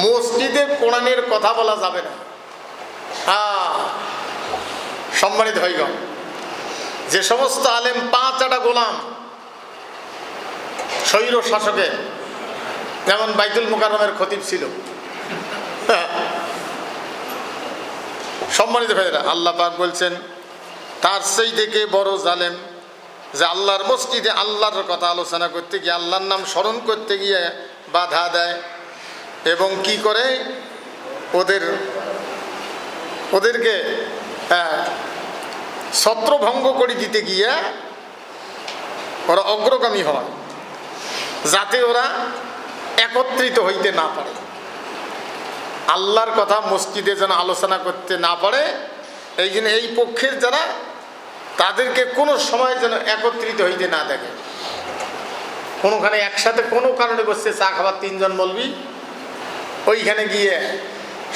মসজিদে কোরআনের কথা বলা যাবে না। সম্মানিত ভাইগণ, যে সমস্ত আলেম 5 আটা গোলাম স্বৈর শাসকে, যেমন বাইতুল মুকাররমের খতিব ছিল, সম্মানিত ভাইরা, আল্লাহ পাক বলছেন তার সেই থেকে বড় জালেম যে আল্লাহর মসজিদে আল্লাহর কথা আলোচনা করতে গিয়ে, আল্লাহর নাম স্মরণ করতে গিয়ে বাধা দেয় এবং কি করে ওদেরকে ছত্রভঙ্গ করে দিতে গিয়ে ওরা অগ্রগামী হয়, যাতে ওরা একত্রিত হইতে না পারে, আল্লাহর কথা মসজিদে যেন আলোচনা করতে না পারে। এই জন্য এই পক্ষের যারা, তাদেরকে কোনো সময় যেন একত্রিত হইতে না দেখে। কোনোখানে একসাথে কোনো কারণে বসছে চা খাবার 3 জন মৌলবি, ওইখানে গিয়ে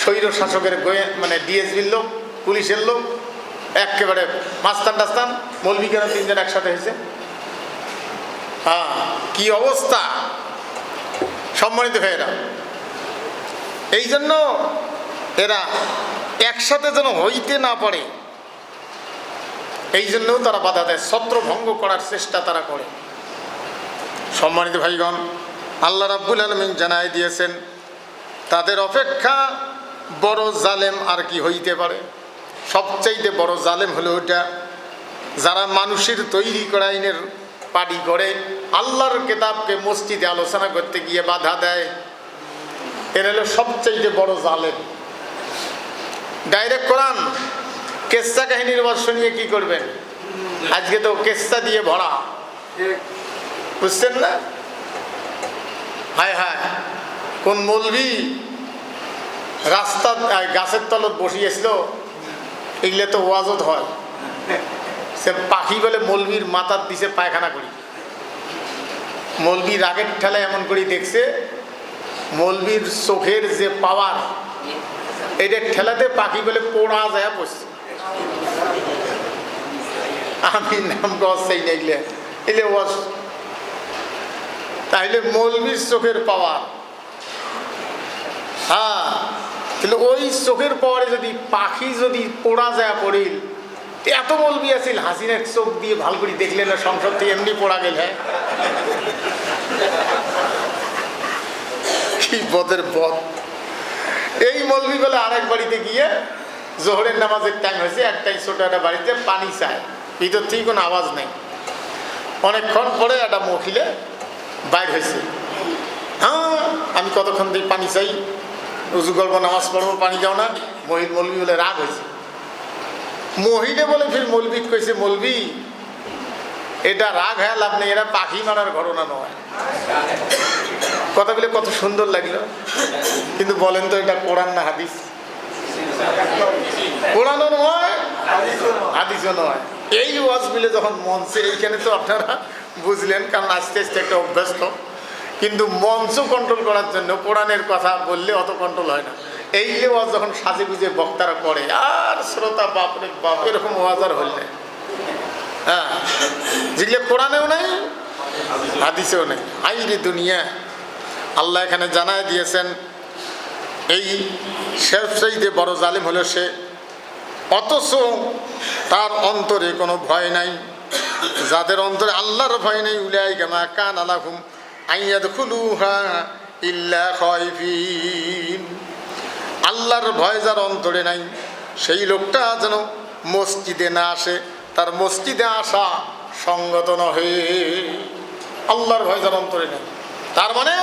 স্বৈর শাসকের মানে ডিএসবির লোক, পুলিশের লোক, একেবারে মাস্তান টাস্তান, মৌলবি কেন 3 জন একসাথে হয়েছে? কি অবস্থা সম্মানিত ভাইয়েরা। এই জন্য এরা একসাথে যেন হইতে না পারে, এই জন্যও তারা বাধা দেয়, ছত্রভঙ্গ করার চেষ্টা তারা করে। সম্মানিত ভাইগণ, আল্লাহ রাব্বুল আলামিন জানাই দিয়েছেন তাদের অপেক্ষা বড় জালেম আর কি হইতে পারে। সবচাইতে বড় জালেম হলো ওটা যারা মানুষের তৈরি করা আইনের পাটি করে আল্লাহর কিতাবকে মসজিদে আলোচনা করতে গিয়ে বাধা দেয়। এর হলো সবচাইতে বড় জালেম। ডাইরেক্ট কোরআন কেসা কাহিনীর বর্ষ নিয়ে কি করবেন? আজকে তো কেসা দিয়ে ভরা, বুঝছেন না? হায় হায়, কোন মৌলবি রাস্তা গাছের তলত বসিয়েছিল, এগুলো তো ওয়াজত হয়। সে পাখি বলে মৌলবির মাথার দিছে পায়খানা করি, মৌলবি রাগের ঠেলা এমন করে দেখছে, মৌলবির চোখের যে পাওয়ার, এটা ঠেলাতে পাখি বলে পোড়া যায় পড়ছে। আমি নাম গছাই না, এলে ওয়াজ। তাইলে মৌলবির চোখের পাওয়ার, তাহলে ওই চোখের পাওয়ারে যদি পাখি যদি পোড়া যায় পড়িল, এত মৌলবি আছিল হাসিনার চোখ দিয়ে ভাল করে দেখলে না সংসদ থেকে এমনি পোড়া গেল। হ্যাঁ, কি বদের বদ। এই মৌলবি বলে আরেক বাড়িতে গিয়ে জোহরের নামাজের টাইম হয়েছে, একটাই ছোট একটা বাড়িতে পানি চায়, ভিতর থেকে কোনো আওয়াজ নেই। অনেকক্ষণ পরে একটা মহিলা বাইর হয়েছে, আমি কতক্ষণ দিয়ে পানি চাই, উজু করবো, নামাজ পড়বো, পানি যাও না। মৌলবি বলে রাগ হয়েছে। মহিলা বলে ফির মৌলবি কইছে, মৌলবি এটা রাগ হয়ে লাভ নেই, এটা পাখি মারার ঘটনা নয়। কথা বলে কত সুন্দর লাগলো, কিন্তু বলেন তো এটা কোরআন না হাদিস? কোরআনও নয়, হাদিসও নয়। এই ওয়াজ মিলে যখন মঞ্চে, এইখানে তো আপনারা বুঝলেন, কারণ আস্তে আস্তে একটা অভ্যস্ত, কিন্তু মঞ্চ কন্ট্রোল করার জন্য কোরআনের কথা বললে অত কন্ট্রোল হয় না। এই ওয়াজ যখন সাজে গুজে বক্তারা করে, আর শ্রোতা বাপরে বাপ, এরকম ওয়াজ আর হইলে, যেগুলো কোরআনেও নেই, হাদিসেও নেই। আইরে দুনিয়া, আল্লাহ এখানে জানায় দিয়েছেন এই সবচাইতে বড় জালিম হলো সে, অথচ তার অন্তরে কোনো ভয় নাই। যাদের অন্তরে আল্লাহর ভয় নেই, উলাইকা মা কানা লাহুম আইয়াদখুলুহা ইল্লা খায়ফিন। আল্লাহর ভয় যার অন্তরে নাই, সেই লোকটা যেন মসজিদে না আসে, তার মসজিদে আসা সঙ্গত নহে। আল্লাহর ভয় যার অন্তরে নেই, তার মানে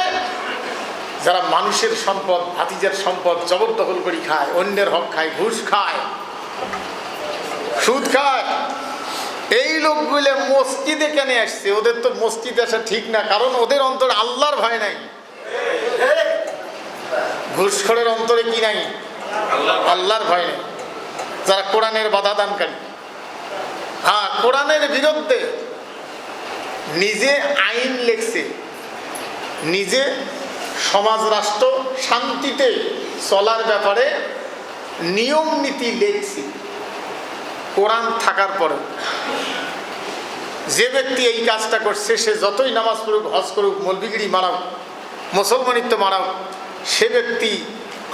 যারা মানুষের সম্পদ, ভাতিজার সম্পদ জবরদখল করে খায়, অন্যের হক খায়, ঘুষ খায়, সুদ খায়, এই লোকগুলো মসজিদে কেন আসছে? ওদের তো মসজিদে আসা ঠিক না, কারণ ওদের অন্তরে আল্লাহর ভয় নাই। ঘুষখোরের অন্তরে কি নাই? আল্লাহর ভয় নেই। যারা কোরআনের বাধা দানকারী, কোরআনের বিরুদ্ধে নিজে আইন লেখছে, নিজে সমাজ রাষ্ট্র শান্তিতে চলার ব্যাপারে নিয়ম নীতি লেখছে, কোরআন থাকার পরে যে ব্যক্তি এই কাজটা করছে, সে যতই নামাজ পড়ুক, হজ করুক, মৌলবিগিরি মারাও, মুসলমানিত্ব মারাও, সে ব্যক্তি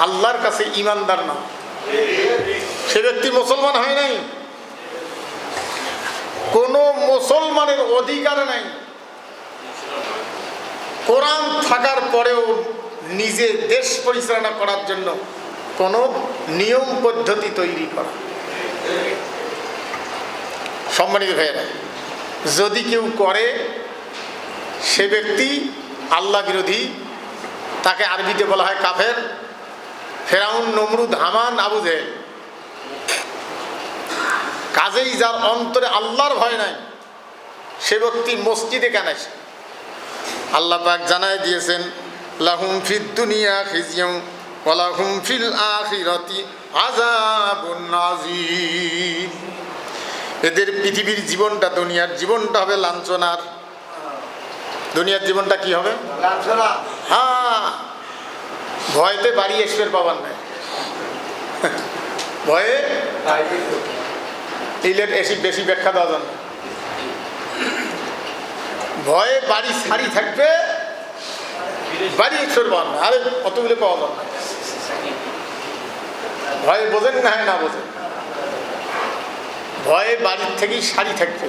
আল্লাহর কাছে ঈমানদার না, সে ব্যক্তি মুসলমান হয় নাই। কোনো মুসলমানের অধিকার নাই কোরআন থাকার পরেও নিজে দেশ পরিচালনা করার জন্য কোনো নিয়ম পদ্ধতি তৈরি করা। সম্মানিত ভাইয়েরা, যদি কেউ করে সে ব্যক্তি আল্লাহ বিরোধী, তাকে আরবিতে বলা হয় কাফের। ফেরাউন, নমরুদ, হামান, আবু জেহেল। কাজেই যার অন্তরে আল্লাহর ভয় নাই সে ব্যক্তি মসজিদে কেন আসে? আল্লাহ পাক জানায় দিয়েছেন, লাহুম ফিদ দুনিয়া খিজিয়ুম ওয়া লাহুম ফিল আখিরাতি আযাবুন আযীম। এদের পৃথিবীর জীবনটা, দুনিয়ার জীবনটা হবে লাঞ্ছনার। দুনিয়ার জীবনটা কি হবে? লাঞ্ছনা। হ্যাঁ, ভয়তে বাড়ি এসবের পাবার নাই, ভয়ে ইলেট এসি বেশি ব্যাখ্যা দেওয়া যাবে না। ভয়ে বাড়ি সারি থাকবে, বাড়ি এসবের পাবার না। আরে অতগুলো পাওয়া যাবে না। ভয়ে বোঝেন না, হয় না বোঝেন, ভয়ে বাড়ির থেকেই সারি থাকবে,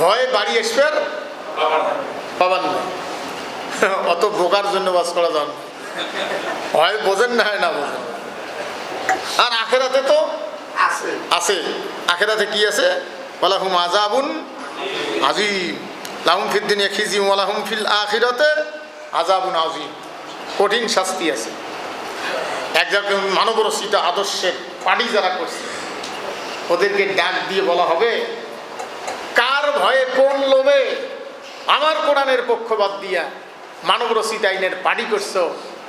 ভয়ে বাড়ি এসবের পাবার না। অত বোকার জন্য বাস করা যান, হয় বোঝেন না, হয় না বোঝেন। আর আখেরাতে তো আছে, আখেরাতে কি আছে? ওয়ালাহুম আযাবুন আযীম, লাহুম ফিদ দুনিয়া খিজিয়ুম ওয়া লাহুম ফিল আখিরাতি আযাবুন আযীম। কঠিন শাস্তি আছে। একজন মানবরচিত আদর্শের পার্টি যারা করছে ওদেরকে ডাক দিয়ে বলা হবে, কার ভয়ে কোন লোভে আমার কোরআনের পক্ষপাত দিয়া মানবরচিত আইনের পার্টি করছো?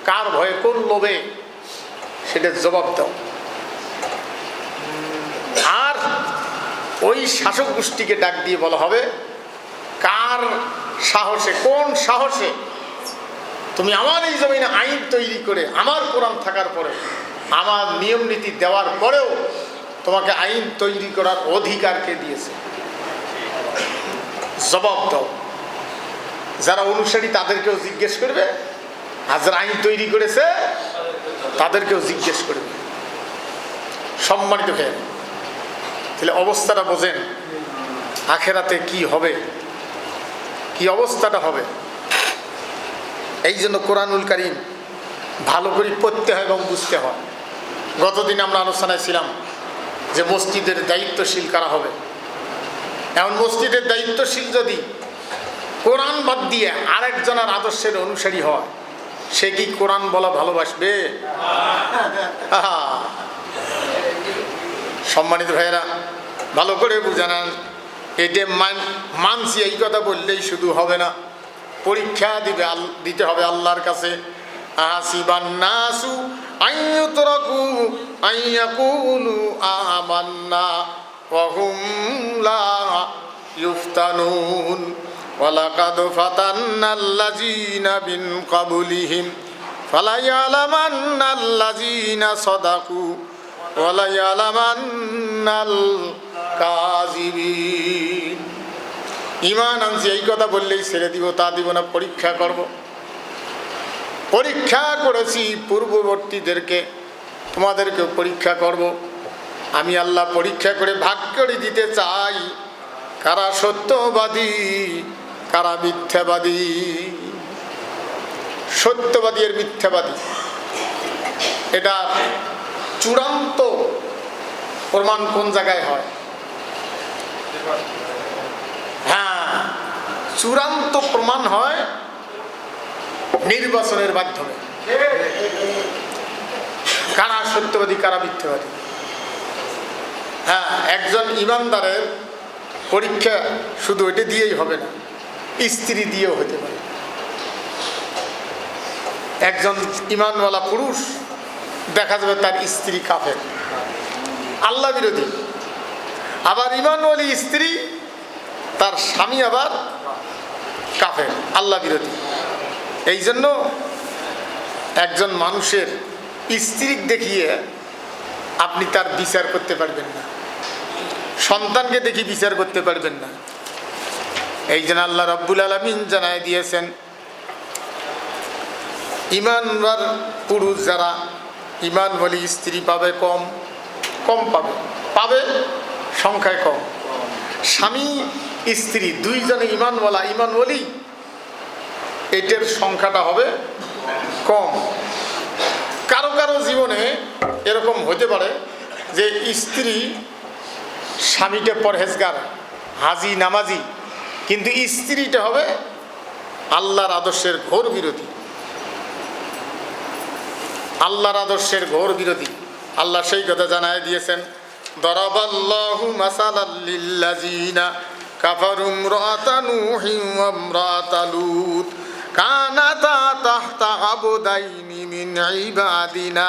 কার ভয়ে কোন লোভে? সেটা জবাব দাও। আর ওই শাসক গোষ্ঠীকে ডাক দিয়ে বলা হবে, কার সাহসে, কোন সাহসে তুমি আমার এই জমিনে আইন তৈরি করে, আমার কোরআন থাকার পরে, আমার নিয়ম নীতি দেওয়ার পরেও তোমাকে আইন তৈরি করার অধিকার কে দিয়েছে? জবাব দাও। যারা অনুসারী তাদেরকেও জিজ্ঞেস করবে, আর যারা আইন তৈরি করেছে তাদেরকেও জিজ্ঞেস করবে। সম্মানিত ভাই, তাহলে অবস্থাটা বোঝেন আখেরাতে কি হবে, কি অবস্থাটা হবে। এই জন্য কোরআনুল কারীম ভালো করে পড়তে হয় এবং বুঝতে হয়। গতদিন আমরা আলোচনায় ছিলাম যে মসজিদের দায়িত্বশীল কারা হবে। এখন মসজিদের দায়িত্বশীল যদি কোরআন বাদ দিয়ে আরেকজনের আদর্শের অনুসারী হয়, সে কি কোরআন বলা ভালোবাসবে? সম্মানিত ভাইয়েরা, ভালো করে বুঝান। এটা মানছি এই কথা বললেই শুধু হবে না, পরীক্ষা দিতে হবে আল্লাহর কাছে। আসিবান নাসু আইয়ুতরাকু আইয়াকুলু আমান্না ওয়া হুম লা ইফতানুন ওয়ালাকাদ ফাতান্নাল্লাযীনা মিন ক্বাবলিহিম ফালায়ালামান্নাল্লাযীনা সাদাকু ওয়ালায়ালামান্নাল কাযিবিন। ঈমান আনছি এই কথা বললেই ছেড়ে দিব তা দিব না, পরীক্ষা করব। পরীক্ষা করেছি পূর্ববর্তীদেরকে, তোমাদেরকেও পরীক্ষা করব। আমি আল্লাহ পরীক্ষা করে ভাগ করে দিতে চাই কারা সত্যবাদী, কারা মিথ্যাবাদী। সত্যবাদী আর মিথ্যাবাদী এটা চূড়ান্ত প্রমাণ কোন জায়গায় হয়? হ্যাঁ, চূড়ান্ত প্রমাণ হয় নির্বাচনের মাধ্যমে। কারা সত্যবাদী, কারা মিথ্যাবাদী। হ্যাঁ, একজন ইমানদারের পরীক্ষা শুধু এটা দিয়েই হবে না, স্ত্রী দিয়েও হতে পারে। একজন ইমানওয়ালা পুরুষ দেখা যাবে তার স্ত্রী কাফের, আল্লাহ বিরোধী। আবার ইমানওয়ালী স্ত্রী, তার স্বামী আবার কাফের, আল্লাহ বিরোধী। এই জন্য একজন মানুষের স্ত্রী দেখিয়ে আপনি তার বিচার করতে পারবেন না, সন্তানকে দেখি বিচার করতে পারবেন না। এই জন্য আল্লাহ রাব্বুল আলামিন জানায় দিয়েছেন, ইমানদার পুরুষ যারা ইমান বলি স্ত্রী পাবে কম কম পাবে, পাবে সংখ্যায় কম। স্বামী স্ত্রী দুইজনে ইমানওয়ালা ইমান বলি এটার সংখ্যাটা হবে কম। কারো কারো জীবনে এরকম হতে পারে যে স্ত্রী স্বামীটা পরহেজগার হাজি নামাজি, কিন্তু স্ত্রীটা হবে আল্লাহর আদর্শের ঘোর বিরোধী, আল্লাহর আদর্শের ঘোর বিরোধী। আল্লাহ সেই কথা জানায় দিয়েছেন, দরাবাল্লাহু মাসালাল লিল্লাযিনা কাফারু ইমরাতা নূহিন ওয়া ইমরাতা লূত কানাতা তাহতা আবদাইনি মিন ইবাদিনা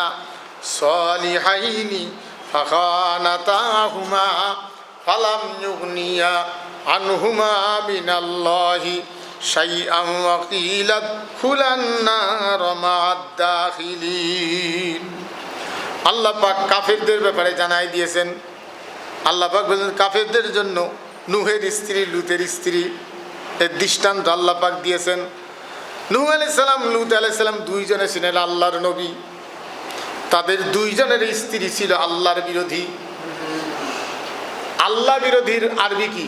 সালিহাইনি ফাখানাতাহুমা ফালাম ইউগনিয়া আনহুমা মিনাল্লাহি শাইআন ওয়া কিলা দুখুলান নার মা'আদ দাখিলিন। আল্লাহ পাক কাফেরদের ব্যাপারে জানাই দিয়েছেন। আল্লাহ পাক বলেন কাফেরদের জন্য নূহের স্ত্রী লূতের স্ত্রী এর দৃষ্টান্ত আল্লাহ পাক দিয়েছেন। নূহ আলাইহিস সালাম লূত আলাইহিস সালাম দুইজনে ছিলেন আল্লাহর নবী, তাদের দুইজনের স্ত্রী ছিল আল্লাহর বিরোধী। আল্লাহ বিরোধীর আরবি কি?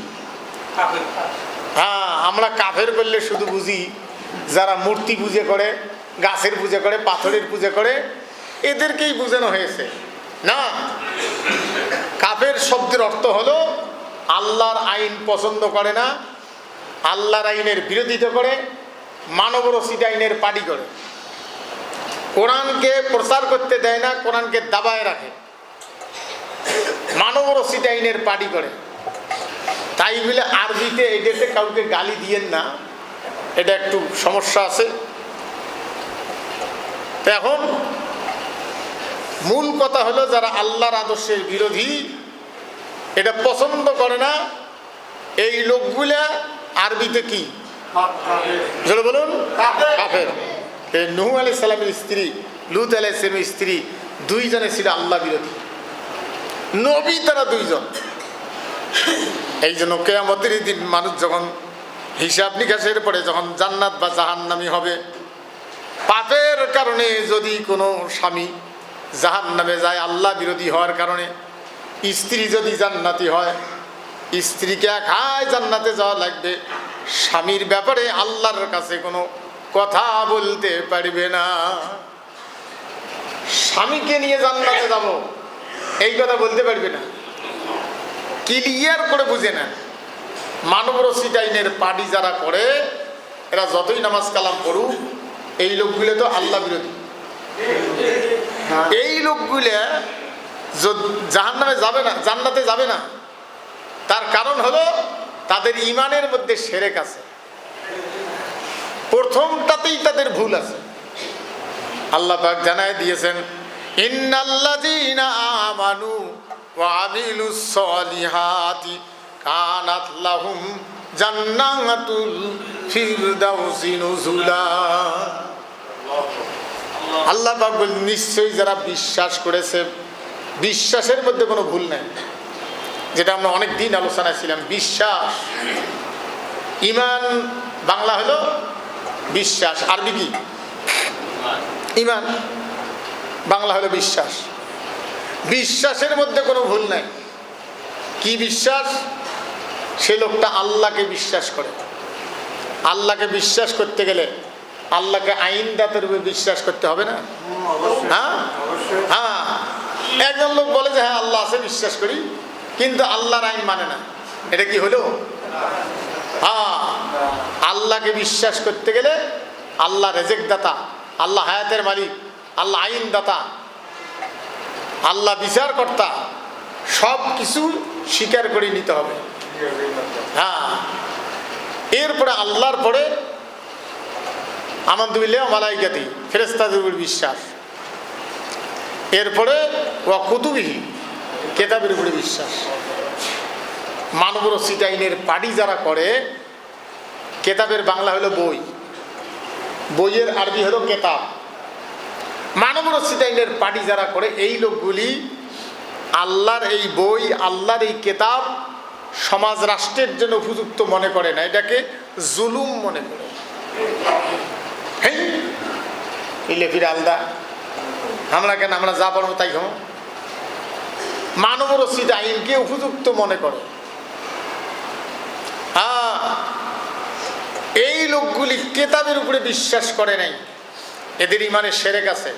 হ্যাঁ, আমরা কাফের বললে শুধু বুঝি যারা মূর্তি পূজা করে, গাছের পূজা করে, পাথরের পূজা করে, এদেরকেই বোঝানো হয়েছে না। কাফের শব্দের অর্থ হলো আল্লাহর আইন পছন্দ করে না, আল্লাহর আইনের বিরোধিতা করে, মানবরচিত আইনের পাটি করে, কোরআনকে প্রচার করতে দেয় না, কোরআনকে দাবায় রাখে, মানবরচিত আইনের পাটি করে। তাই বলে আরবিতে এটাতে কাউকে গালি দিয়েন না, এটা একটু সমস্যা আছে। এখন মূল কথা হলো যারা আল্লাহর আদর্শের বিরোধী, এটা পছন্দ করে না, এই লোকগুলা আরবিতে কি বলুন? কাফের। নূহ আলাইহিস সালামের স্ত্রী লূত আলাইহিস সালামের স্ত্রী দুইজনে ছিল আল্লাহ বিরোধী নবী, তারা দুইজন। এই জন্য কিয়ামতের দিন মানুষ যখন হিসাব নিকাশের পরে যখন জান্নাত বা জাহান্নামী হবে, পাপের কারণে যদি কোনো স্বামী জাহান্নামে যায় আল্লাহ বিরোধী হওয়ার কারণে, স্ত্রী যদি জান্নাতি হয়, স্ত্রীকে একাই জান্নাতে যাওয়া লাগবে, স্বামীর ব্যাপারে আল্লাহর কাছে কোনো কথা বলতে পারবে না। স্বামীকে নিয়ে জান্নাতে যাব এই কথা বলতে পারবে না। ক্লিয়ার করে বুঝে নেন, মানবরচিত আইনের পার্টি যারা করে, এরা যতই নামাজ কালাম পড়ুক, এই লোকগুলো তো আল্লাহ বিরোধী। এই লোকগুলা জাহান্নামে যাবে না, জান্নাতে যাবে না। তার কারণ হলো তাদের ইমানের মধ্যে শিরক আছে, প্রথমটাতেই তাদের ভুল আছে। আল্লাহ পাক জানায় দিয়েছেন, ইন্নাল্লাযীনা আমানু ওয়া আমিলুস সলিহাতি কানাত লাহুম জান্নাতুল ফিরদাউসি নুজুলা। আল্লাহ পাক বলেন নিশ্চয়ই যারা বিশ্বাস করেছে, বিশ্বাসের মধ্যে কোনো ভুল নাই, যেটা আমরা অনেক দিন আলোচনায় ছিলাম। বিশ্বাস, ইমান বাংলা হলো বিশ্বাস, আরবি কি? ইমান। বাংলা হলো বিশ্বাস। বিশ্বাসের মধ্যে কোনো ভুল নাই। কি বিশ্বাস? সে লোকটা আল্লাহকে বিশ্বাস করে। আল্লাহকে বিশ্বাস করতে গেলে আল্লাহকে আইনদাতার রূপে বিশ্বাস করতে হবে না? হ্যাঁ হ্যাঁ। একজন লোক বলে যে হ্যাঁ আল্লাহ আছে, বিশ্বাস করি, কিন্তু আল্লাহর আইন মানে না, এটা কি হলো? হ্যাঁ, আল্লাহকে বিশ্বাস করতে গেলে আল্লাহ রেজেক দাতা, আল্লাহ হায়াতের মালিক, আল্লাহ আইন দাতা, আল্লাহ বিচারকর্তা, সব কিছু স্বীকার করে নিতে হবে। হ্যাঁ, এরপরে আল্লাহর পরে আমানতু বিল্লাহি ওয়া মালাইকাতিহি, ফেরেশতাদের উপর বিশ্বাস। এরপরে ওয়া কুতুবিহি, কিতাবের উপরে বিশ্বাস। মানবরচিত আইনের পার্টি যারা করে, কিতাবের বাংলা হলো বই, বইয়ের আরবি হলো কিতাব। মানবরচিত আইনের পার্টি যারা করে, এই লোকগুলি আল্লাহর এই বই, আল্লাহর এই কিতাব সমাজ রাষ্ট্রের জন্য উপযুক্ত মনে করে না, এটাকে জুলুম মনে করে। ইলে ফিরে আলদা আমরা কেন, আমরা যা পারবো তাই হব। মানব রচিত আইনকে উপযুক্ত মনে করে। এই লোকগুলি কেতাবের উপরে বিশ্বাস করে নাই, এদের ইমানে শিরক আছে।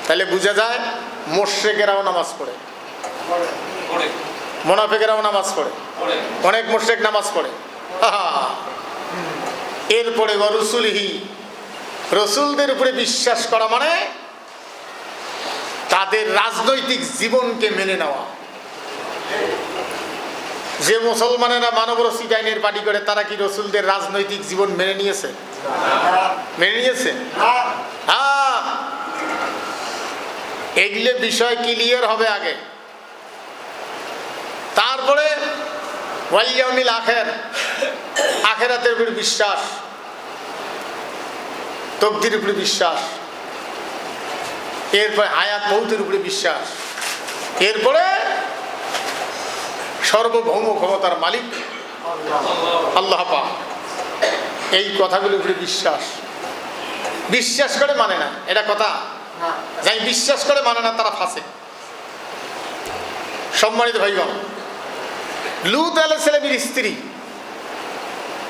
তাহলে বোঝা যায় মুশরিকেরাও নামাজ পড়ে, মুনাফিকেরাও নামাজ পড়ে, অনেক মুশরিক নামাজ পড়ে। এরপরে রসুলহি, রসুলদের উপরে বিশ্বাস করা মানে তাদের রাজনৈতিক জীবনকে মেনে নেওয়া। যে মুসলমানেরা মানব রচিত আইনের পার্টি করে তারা কি রসুলদের রাজনৈতিক জীবন মেনে নিয়েছে? মেনে নিয়েছে? এগুলো বিষয় ক্লিয়ার হবে আগে, তারপরে ওয়াল ইয়াউমিল আখির, আখিরাতের উপর বিশ্বাস, তকদিরের উপরে বিশ্বাস, এরপরে হায়াত মৌতের উপরে বিশ্বাস, এরপরে সর্বভৌম ক্ষমতার মালিক আল্লাহ পাক, এই কথাগুলোর উপরে বিশ্বাস। বিশ্বাস করে মানে না, এটা কথা। যাই বিশ্বাস করে মানে না তারা ফাঁসে। সম্মানিত ভাইগণ, লূত আলাইহিস সালামের স্ত্রী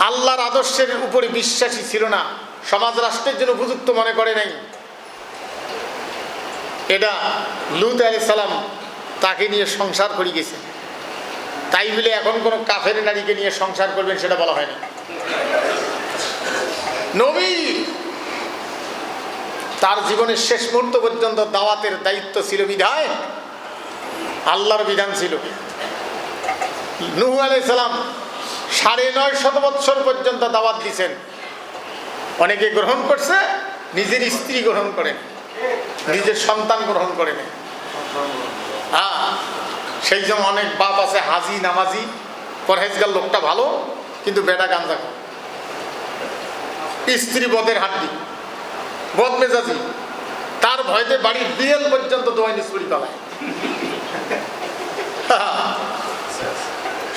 আল্লাহর আদর্শের উপরে বিশ্বাসী ছিল না, সমাজ রাষ্ট্রের জন্য উপযুক্ত মনে করে নাই। এটা লূত আলাইহিস সালাম তাকে নিয়ে সংসার করে গেছে, তাই বলে এখন কোনো কাফের নারীকে নিয়ে সংসার করবেন সেটা বলা হয়নি। নবী তার জীবনের শেষ মুহূর্ত পর্যন্ত দাওয়াতের দায়িত্ব ছিল বিধায় আল্লাহর বিধান ছিল। নূহ আলাইহিস সালাম 950 বৎসর পর্যন্ত দাওয়াত দিয়েছেন, অনেকে গ্রহণ করছে, নিজের স্ত্রী গ্রহণ করেন, নিজের সন্তান গ্রহণ করেন। সেই জন্য অনেক বাপ আছে হাজি নামাজি পরহেজগার, লোকটা ভালো কিন্তু বেটা গাঞ্জা খায়, স্ত্রী বদের হাড্ডি, বদমেজাজি, তার ভয়তে বাড়ির বিয়েল পর্যন্ত দোয়াই নিষ্পরি পালায়।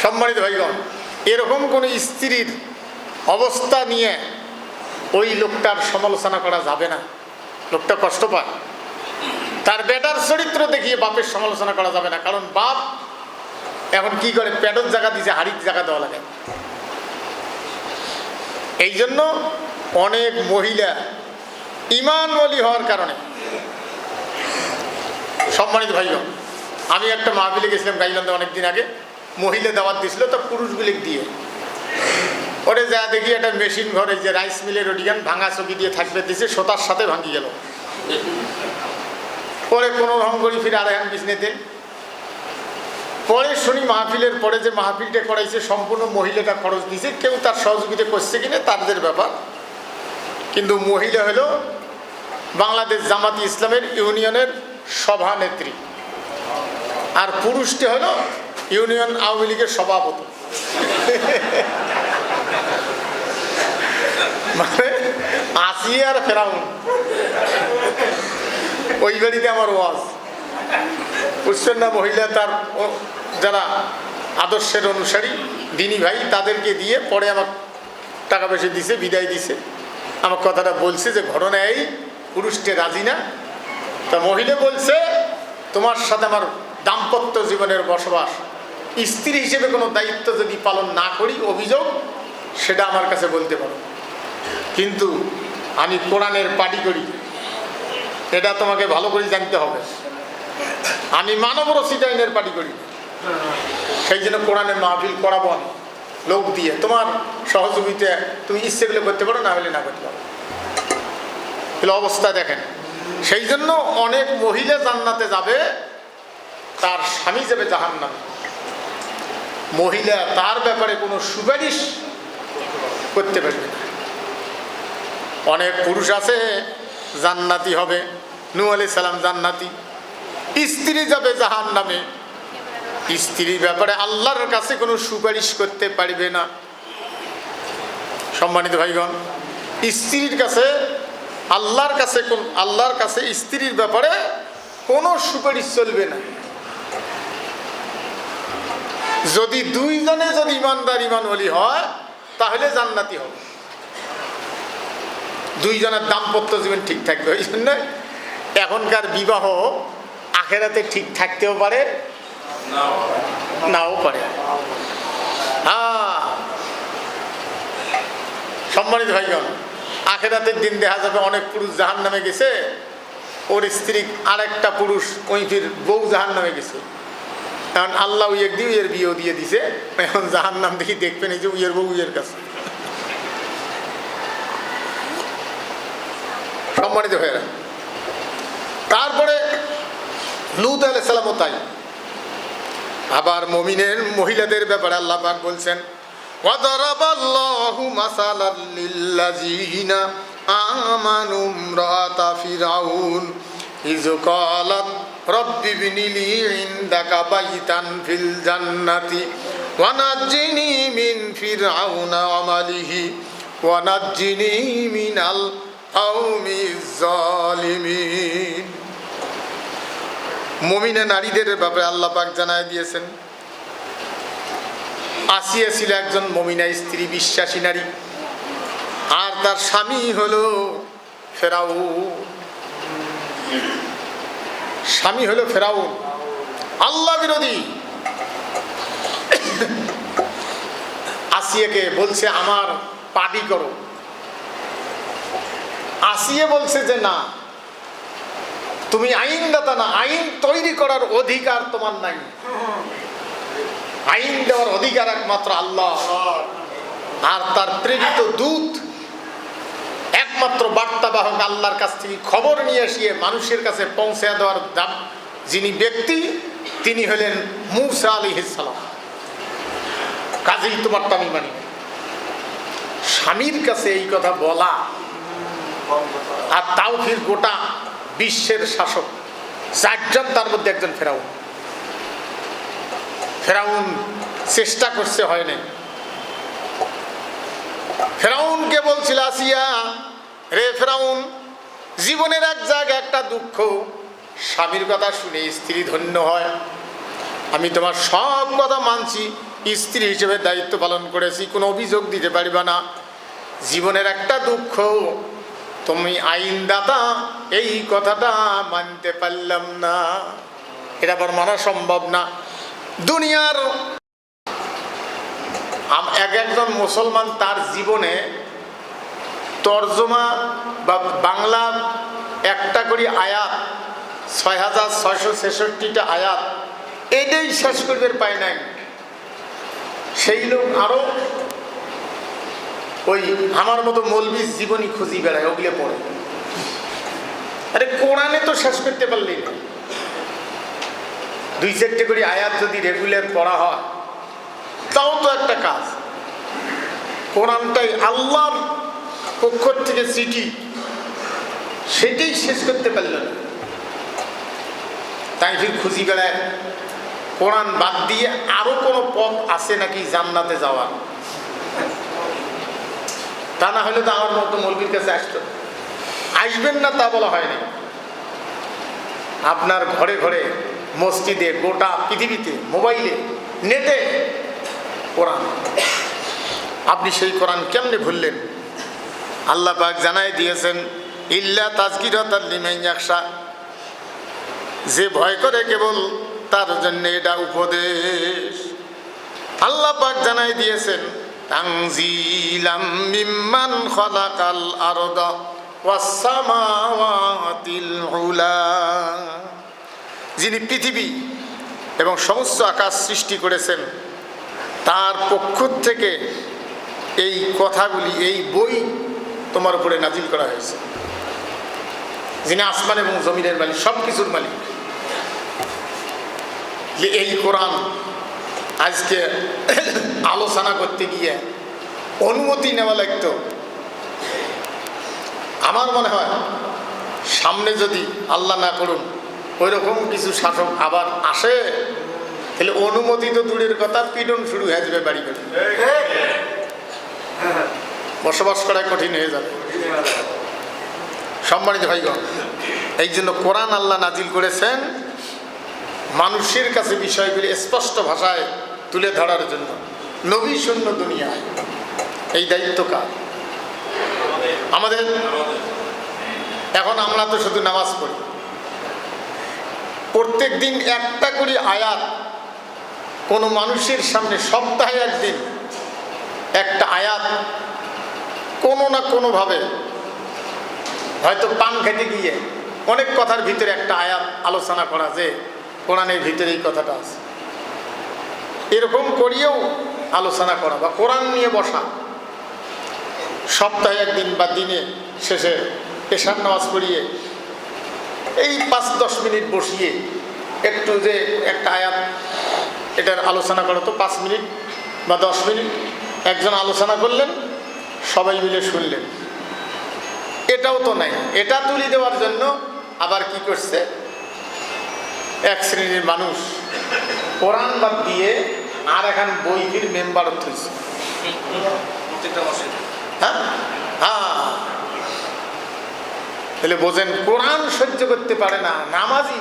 সম্মানিত ভাইগণ, এরকম কোন স্ত্রীর অবস্থা নিয়ে ওই লোকটার সমালোচনা করা যাবে না, লোকটা কষ্ট পায়। তার বেটার চরিত্র দেখিয়ে বাপের সমালোচনা করা যাবে না, কারণ বাপ এখন কি করে, পেটের জায়গা দিয়েছে, হাড়ির জায়গা দেওয়া লাগে। এই জন্য অনেক মহিলা ঈমানওয়ালী হওয়ার কারণে, সম্মানিত ভাইগণ, আমি একটা মাহফিলে গেছিলাম গাইবান্ধে অনেকদিন আগে, মহিলা দাওয়াত দিয়েছিল, তো পুরুষগুলি দিয়ে ওরে যা দেখি একটা মেশিন ঘরে যে রাইস মিলের ওডিগান ভাঙা চকি দিয়ে থাকবে দিয়েছে, সোতার সাথে ভাঙি গেল। পরে কোনো রকম করি ফিরে আর এখন বিজনেতে। পরে শুনি মাহফিলের পরে যে মাহফিলটা করাইছে সম্পূর্ণ মহিলাটা খরচ দিয়েছে, কেউ তার সহযোগিতা করছে কিনা তাদের ব্যাপার, কিন্তু মহিলা হলো বাংলাদেশ জামাতি ইসলামের ইউনিয়নের সভানেত্রী, আর পুরুষটি হলো ইউনিয়ন আওয়ামী লীগের সভাপতি। মানে আসিয়া আর ফেরাউন, ওই বাড়িতে আমার ওয়াজ বুঝছেন না। মহিলা তার যারা আদর্শের অনুসারী দিনী ভাই তাদেরকে দিয়ে পরে আমার টাকা পয়সা দিছে, বিদায় দিছে। আমার কথাটা বলছে যে ঘটনা এই, পুরুষটি রাজি না। তা মহিলা বলছে তোমার সাথে আমার দাম্পত্য জীবনের বসবাস, স্ত্রী হিসেবে কোনো দায়িত্ব যদি পালন না করি, অভিযোগ সেটা আমার কাছে বলতে পারো, কিন্তু আমি কোরআনের পাঠই করি, এটা তোমাকে ভালো করে জানতে হবে। আমি মানব রচিত আইনের পাঠই করি, সেই জন্য কোরআনের মাহফিল করাবো আমি লোক দিয়ে, তোমার সহযোগিতা তুমি ইচ্ছেগুলো করতে পারো, না হলে না করতে পারো। তাহলে অবস্থা দেখেন। সেই জন্য অনেক মহিলা জান্নাতে যাবে, তার স্বামী যাবে জাহান্নামে। মহিলা তার ব্যাপারে কোনো সুপারিশ করতে পারবে না। অনেক পুরুষ আছে জান্নাতি হবে, নূহ আলাইহিস সালাম জান্নাতি, স্ত্রী যাবে জাহান্নামে, স্ত্রীর ব্যাপারে আল্লাহর কাছে কোনো সুপারিশ করতে পারবে না। সম্মানিত ভাইগণ, স্ত্রীর কাছে আল্লাহর কাছে স্ত্রীর ব্যাপারে কোনো সুপারিশ চলবে না। যদি দুইজনে যদি ইমানদার ইমানওয়ালী হয় তাহলে জান্নাতি হবে, দুইজনের দাম্পত্য জীবন ঠিক থাকবে। ওই জন্য এখনকার বিবাহ আখেরাতে ঠিক থাকতেও পারে, নাও পারে। হ্যাঁ, সম্মানিত ভাইগণ, আখেরাতের দিন দেখা যাবে অনেক পুরুষ জাহান্নামে গেছে, ওর স্ত্রী আরেকটা পুরুষ ওই ফির বউ জাহান্নামে গেছে। কারণ আল্লাহ উইয়ের দিয়ে উইয়ের বিয়েও দিয়ে দিছে। এখন জাহান্নাম দেখি দেখবেন এই যে উইয়ের বউ উইয়ের কাছে। সম্মানিত ভাইয়েরা, তারপরে লূত আলাইহিস সালামও তাই। আবার মুমিনের মহিলাদের ব্যাপারে আল্লাহ পাক বলছেন, ওয়াদারাবাল্লাহু মাসালাল লিল্লাযিনা আমানু ইমরাতা ফিরাউন ইয ক্বালাত রব্বি ইবনিলি ইনদাকা বাইতান ফিল জান্নাতি ওয়া নাজ্জিনি মিন ফিরআউনা ওয়া মালিহি ওয়া নাজ্জিনি মিনাল কওমিজ জালিমিন। মুমিনা নারীদের ব্যাপারে আল্লাহ পাক জানায় দিয়েছেন, আসিয়া ছিল একজন মুমিনা স্ত্রী, বিশ্বাসী নারী, আর তার স্বামী হলো ফেরাউন। স্বামী হলো ফেরাউন, আল্লাহ বিরোধী। আসিয়াকে বলছে আমার পার্টি করো। আসিয়া বলছে যে না, তুমি আইনদাতা না, আইন তৈরি করার অধিকার তোমার নাই। আইন দেওয়ার অধিকার একমাত্র আল্লাহ, আর তার প্রেরিত দূত একমাত্র বার্তাবাহক আল্লাহর কাছ থেকে খবর নিয়ে এসে মানুষের কাছে পৌঁছে দেওয়ার যিনি ব্যক্তি, তিনি হলেন মূসা আলাইহিস সালাম। কাজেই তোমারটা আমি মানি। স্বামীর কাছে এই কথা বলা, আর তাও ফির গোটা বিশ্বের শাসক চারজন, তার মধ্যে একজন ফেরাউন। ফেরাউন চেষ্টা করছে, হয় নাই। ফেরাউনকে বলছিল আসিয়া, রে ফেরাউন, জীবনের এক জায়গায় একটা দুঃখ, স্বামীর কথা শুনে স্ত্রী ধন্য হয়। আমি তোমার সব কথা মানছি, স্ত্রী হিসেবে দায়িত্ব পালন করেছি, কোনো অভিযোগ দিতে পারবে না। জীবনের একটা দুঃখ, তুমি আইনদাতা, এই কথাটা মানতে পারলাম না। এটা আবার মানা সম্ভব না। দুনিয়ার একজন মুসলমান তার জীবনে তর্জমা বা বাংলা একটা করে আয়াত, 6666টা আয়াত, এটাই শেষ করবে পায় নাই। সেই লোক আরো ওই আমার মতো মৌলবীর জীবনী খুঁজি বেড়ায়, ওগুলো পড়ে। আরে কোরআনে তো শেষ করতে পারলি না। 2-4টে করে আয়াত যদি রেগুলার পড়া হয় তাও তো একটা কাজ। কোরআনটাই আল্লাহর পক্ষ থেকে চিঠি, সেটাই শেষ করতে পারল না। তাই ফির খুঁজি বেড়ায় কোরআন বাদ দিয়ে আরো কোনো পথ আছে নাকি জান্নাতে যাওয়ার। তা না হলে তো আমার মতো মৌলবীর কাছে আসবেন না, তা বলা হয়নি। আপনার ঘরে ঘরে, মসজিদে, গোটা পৃথিবীতে, মোবাইলে, নেটে কোরআন। আপনি সেই কোরআন কেমনে ভুললেন? আল্লাহ পাক জানাই দিয়েছেন, ইল্লা তাযকিরাতাল লিমান ইয়াখশা, যে ভয় করে কেবল তার জন্য এটা উপদেশ। আল্লাহ পাক জানাই দিয়েছেন, তানজিলাম মিম্মান খালাকাল আরদা ওয়াস সামাওয়াতিল উলা, যিনি পৃথিবী এবং সমস্ত আকাশ সৃষ্টি করেছেন, তার পক্ষ থেকে এই কথাগুলি, এই বই তোমার উপরে নাজিল করা হয়েছে। যিনি আসমান এবং জমিনের মালিক, সব কিছুর মালিক। যে এই কোরআন আজকে আলোচনা করতে গিয়ে অনুমতি নেওয়া লাগতো। আমার মনে হয় সামনে যদি আল্লাহ না করুন ওই রকম কিছু শাসক আবার আসে, তাহলে অনুমতি তো দূরের কথা, পিটন শুরু হয়ে যাবে বাড়ি বাড়ি, বসবাস করা কঠিন হয়ে যাবে। সম্মানিত ভাইগণ, এই জন্য কোরআন আল্লাহ নাজিল করেছেন মানুষের কাছে বিষয়গুলি স্পষ্ট ভাষায় তুলে ধরার জন্য। নবী শূন্য দুনিয়ায়, এই দায়িত্ব কার? আমাদের এখন আমরা তো শুধু নামাজ পড়ি, প্রত্যেক দিন একটা করে আয়াত কোনো মানুষের সামনে সপ্তাহে একদিন একটা আয়াত কোনো না কোনোভাবে, হয়তো পান খেতে গিয়ে অনেক কথার ভিতরে একটা আয়াত আলোচনা করা, যে কোরআনের ভিতরে এই কথাটা আছে, এরকম করিয়েও আলোচনা করা বা কোরআন নিয়ে বসা, সপ্তাহে একদিন বা দিনে শেষে এশার নামাজ পড়িয়ে এই 5-10 মিনিট বসিয়ে একটু যে একটা আয়াত এটার আলোচনা করা, তো 5 মিনিট বা 10 মিনিট একজন আলোচনা করলেন, সবাই মিলে শুনলেন। এটাও তো নাই, এটা তুলে দেওয়ার জন্য আবার কি করছে এক শ্রেণীর মানুষ, কোরআন বাদ দিয়ে আর এখন বইটির মেম্বার হচ্ছে। হ্যাঁ হ্যাঁ, তাহলে বোঝেন কোরআন সহ্য করতে পারে না নামাজি,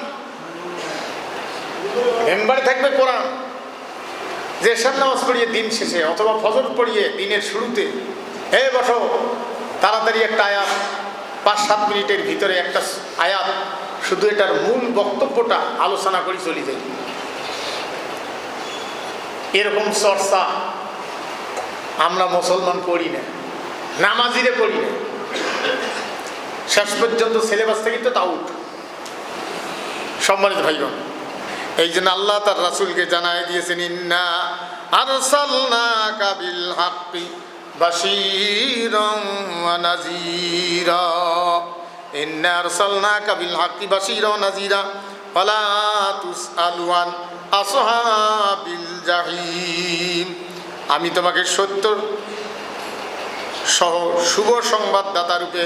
মেম্বারে থাকবে কোরআন। যে এশার নামাজ পড়িয়ে দিন শেষে অথবা ফজর পড়িয়ে দিনের শুরুতে, হে বসো তাড়াতাড়ি একটা আয়াত 5-7 মিনিটের ভিতরে একটা আয়াত, শুধু এটার মূল বক্তব্যটা আলোচনা করে চলে যায়। এরকম চর্চা আমরা মুসলমান করি না, নামাজিরে করি না। শেষ পর্যন্ত সিলেবাস থেকে তো আউট। সম্মানিত ভাইগণ, এই জন্য আল্লাহ তার রাসূলকে জানায় দিয়েছেন, ইন্না আরসালনাকা বিল হাক্কি বাশীরান ওয়া নাযীরা, ইন্না আরসালনাকা বিল হাক্কি বাশীরান ওয়া নাযীরা ফালা তুসআলু আন আসহাবিল জাহিম। আমি তোমাকে সত্য সহ শুভ সংবাদদাতা রূপে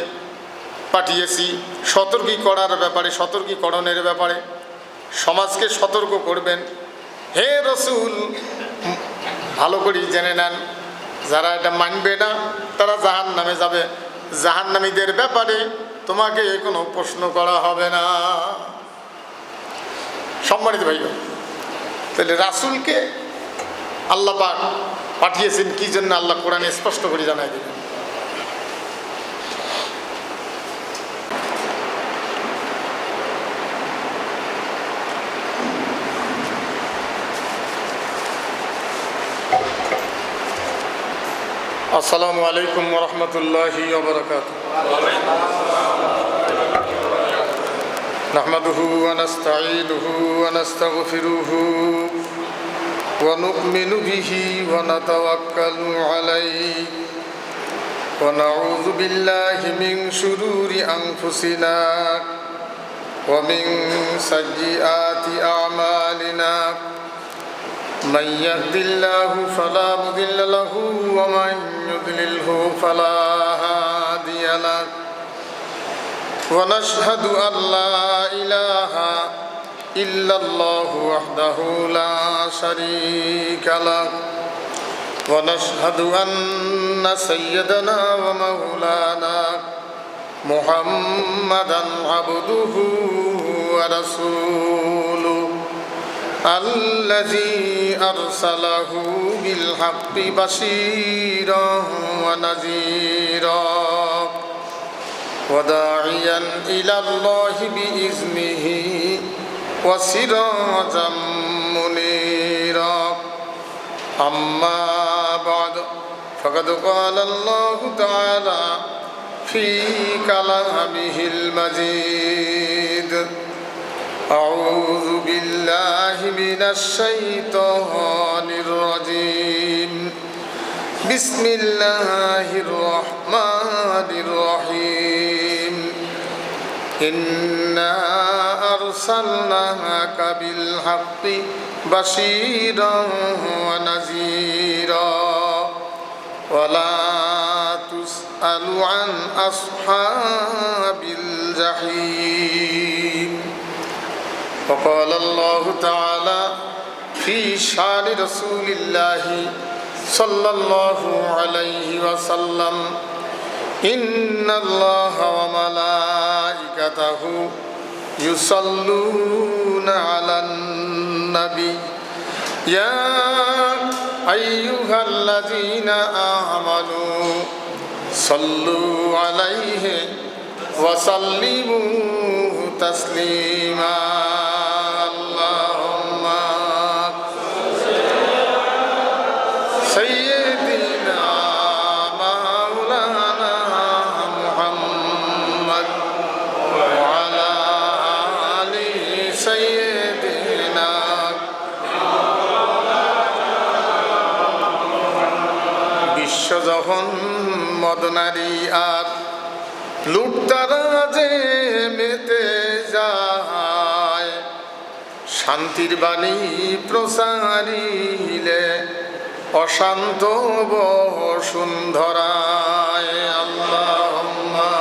পাঠিয়েছি, সতর্কীকরণের ব্যাপারে সমাজকে সতর্ক করবেন। হে রসুল, ভালো করে জেনে নেন, যারা এটা মানবে না তারা জাহান্নামে যাবে, জাহান্নামীদের ব্যাপারে তোমাকে কোনো প্রশ্ন করা হবে না। সম্মানিত ভাই, তাহলে রাসূলকে আল্লাহ পাক পাঠিয়েছেন কি জন্য, আল্লাহ কোরআনে স্পষ্ট করে জানাই দিলেন। আসসালামু আলাইকুম ওয়া রাহমাতুল্লাহি ওয়া বারাকাতুহু। নাহমাদুহু ওয়া নাস্তাঈনুহু ওয়া নাস্তাগফিরুহু ওয়া নু'মিনু বিহি ওয়া নাতাওয়াক্কালু আলাইহি ওয়া নাউযু বিল্লাহি মিন শুরুরি আনফুসিনা ওয়া মিন সাইয়্যাতি আ'মালিনা। من يهد الله فلا مضل له ومن يضلله فلا هادي له ونشهد أن لا إله إلا الله وحده لا شريك له ونشهد أن سيدنا ومولانا محمدا عبده ورسوله الذي أرسله بالحق بشيرا ونذيرا وداعيا إلى الله بإذنه وسراجا منيرا. أما بعد فقد قال الله تعالى في كلامه المجيد: أعوذ بالله من الشيطان الرجيم بسم الله الرحمن الرحيم إنا أرسلناك بالحق بشيرا ونذيرا ولا تسأل عن أصحاب الجحيم. وقال الله تعالى في شان رسول الله صلى الله عليه وسلم: إن الله وملائكته يصلون على النبي يا أيها الذين آمنوا সাল্লু আলাইহি ওয়া সাল্লিমু তাসলিমা। আল্লাহুম্মা সাইয়্যিদিনা মাওলানা মুহাম্মদ ওয়া আলা আলি সাইয়্যিদিনা। বিশ্ব যখন মদনারি আর লুটতারা যে মেতে যায়, শান্তির বাণী প্রসারিলে অশান্ত বসুন্ধরায়। আল্লাহুম্মা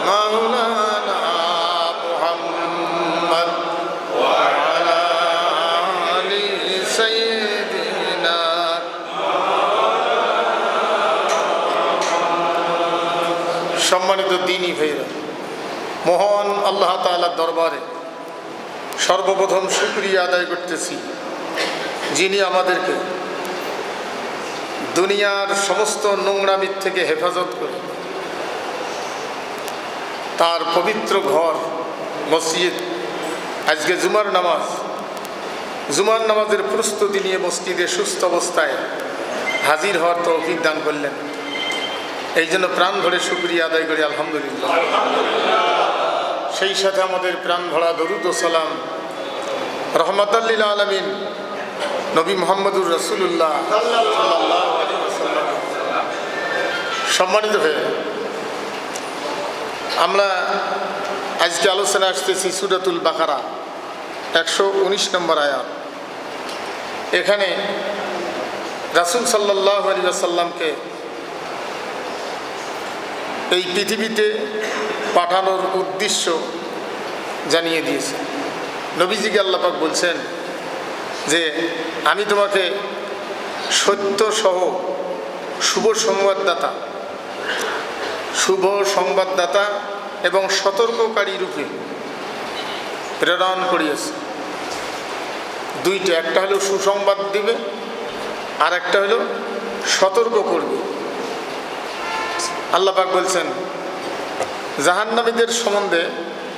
মাওলানা মুহাম্মদ ওয়া আলা আলি সাইয়্যিদিনা। সম্মানিত দ্বীনি ভাইরা, মহান আল্লাহ তাআলার দরবারে সর্বপ্রথম শুকরিয়া আদায় করতেছি, যিনি আমাদেরকে দুনিয়ার সমস্ত নোংরামির থেকে হেফাজত করে তার পবিত্র ঘর মসজিদ, আজকে জুমার নামাজের প্রস্তুতি নিয়ে মসজিদে সুস্থ অবস্থায় হাজির হওয়ার তৌফিক দান করলেন। এই জন্য প্রাণ ভরে শুকরিয়া আদায় করি, আলহামদুলিল্লাহ। সেই সাথে আমাদের প্রাণ ভরা দরুদ ও সালাম রহমাতাল লিল আলামিন নবী মুহাম্মদুর রাসূলুল্লাহ সাল্লাল্লাহু আলাইহি ওয়াসাল্লাম। সম্মানিত ভাই, আমরা আজকে আলোচনা আসতেছি সূরাতুল বাকারা 119 নম্বর আয়াত। এখানে রাসূল সাল্লাল্লাহু আলাইহি ওয়াসাল্লামকে এই পৃথিবীতে পাঠানোর উদ্দেশ্য জানিয়ে দিয়েছে। নবীজিকে আল্লাহ পাক বলছেন যে আমি তোমাকে সত্য সহ শুভ সংবাদদাতা এবং সতর্ককারী রূপে প্রেরণ করিয়েছে। দুইটা, একটা হলো সুসংবাদ দিবে আর একটা হলো সতর্ক করবে। আল্লাহ পাক বলছেন জাহান্নামীদের সম্বন্ধে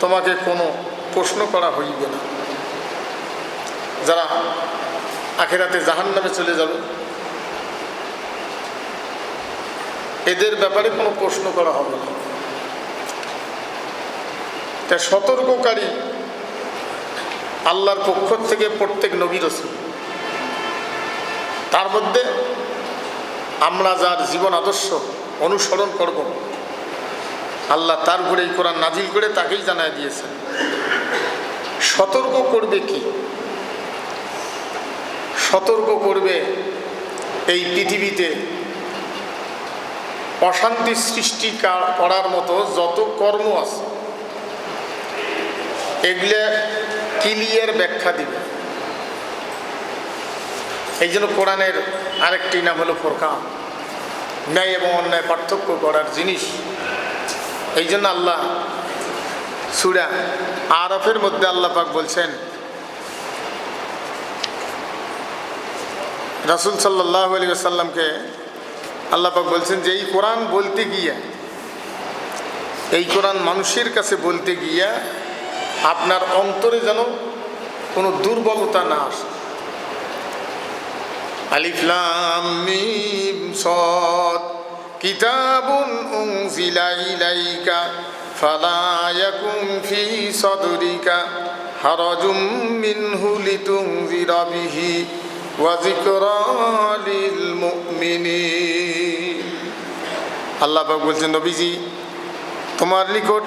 তোমাকে কোনো প্রশ্ন করা হইবে না। যারা আখিরাতে জাহান্নামে চলে যাবে এদের ব্যাপারে কোনো প্রশ্ন করা হবে না। তা সতর্ককারী আল্লাহর পক্ষ থেকে প্রত্যেক নবী রাসূল, তার মধ্যে আমরা যার জীবন আদর্শ অনুসরণ করব আল্লাহ তার উপরে এই কোরআন নাজিল করে তাকেই জানায় দিয়েছেন। সতর্ক করবে কি? সতর্ক করবে এই পৃথিবীতে অশান্তি সৃষ্টি করার মতো যত কর্ম আছে এগুলো ক্লিয়ার ব্যাখ্যা দিবে। এই জন্য কোরআনের আরেকটি নাম হলো ফুরকান, ন্যায় এবং অন্যায় পার্থক্য করার জিনিস। এই জন্য আল্লাহ সূরা আরাফের মধ্যে আল্লাহ পাক বলছেন রাসূল সাল্লাল্লাহু আলাইহি ওয়াসাল্লামকে আল্লাহ পাক বলছেন যে এই কোরআন বলতে গিয়া, এই কোরআন মানুষের কাছে বলতে গিয়া আপনার অন্তরে যেন কোনো দুর্বলতা না আসে। আলিফ লাম মিম সাদ কিতাবুন উনজিলা ইলাইকা ফালা ইয়াকুন ফি সাদরিকা হারাজুম মিনহু লিতুনজিরা বিহি ওয়া যিকরা লিল মুমিনিন। আল্লাহ পাক বলছেন নবীজি তোমার নিকট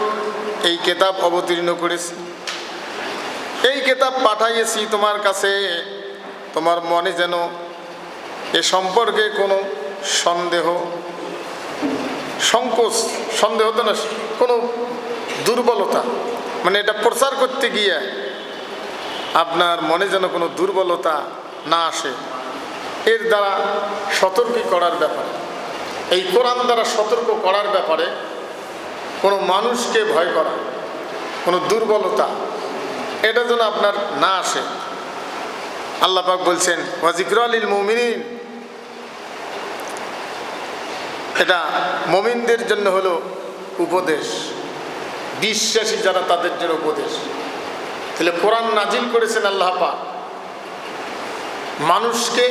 এই কিতাব অবতীর্ণ করেছি, এই কিতাব পাঠাইয়েছি তোমার কাছে, তোমার মনে যেন এ সম্পর্কে কোনো সন্দেহ তো না, কোনো দুর্বলতা, মানে এটা প্রচার করতে গিয়ে আপনার মনে যেন কোনো দুর্বলতা না আসে, এর দ্বারা সতর্ক করার ব্যাপারে, এই কোরআন দ্বারা সতর্ক করার ব্যাপারে কোনো মানুষকে ভয় করা, কোনো দুর্বলতা এটা যেন আপনার না আসে, আল্লাহ পাক বলছেন ওয়া যিকরা লিল মুমিনিন, এটা মুমিনদের জন্য হলো উপদেশ, বিশ্বাসী যারা তাদের জন্য উপদেশ। তাহলে কোরআন নাজিল করেছেন আল্লাহ পাক মানুষকে,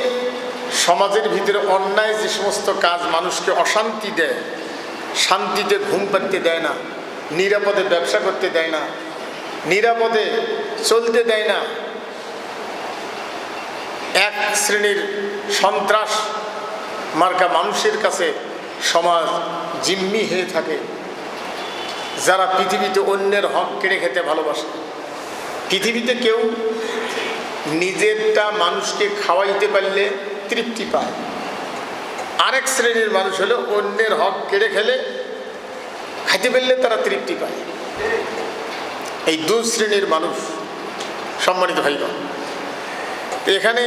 সমাজের ভিতরে অন্যায় যে সমস্ত কাজ মানুষকে অশান্তি দেয়, শান্তিতে ঘুম পাড়তে দেয় না, নিরাপদে ব্যবসা করতে দেয় না, নিরাপদে চলতে দেয় না, এক শ্রেণীর সন্ত্রাস মার্কা মানুষের কাছে সমাজ জিম্মি হয়ে থাকে, যারা পৃথিবীতে অন্যের হক কেড়ে খেতে ভালোবাসে। পৃথিবীতে কেউ নিজেরটা মানুষকে খাওয়াইতে পারলে তৃপ্তি পায়, আরেক শ্রেণীর মানুষ হলো অন্যের হক কেড়ে খেলে খাইতে পারলে তারা তৃপ্তি পায়। এই দু শ্রেণীর মানুষ সম্মানিত ভাইগণ, এখানে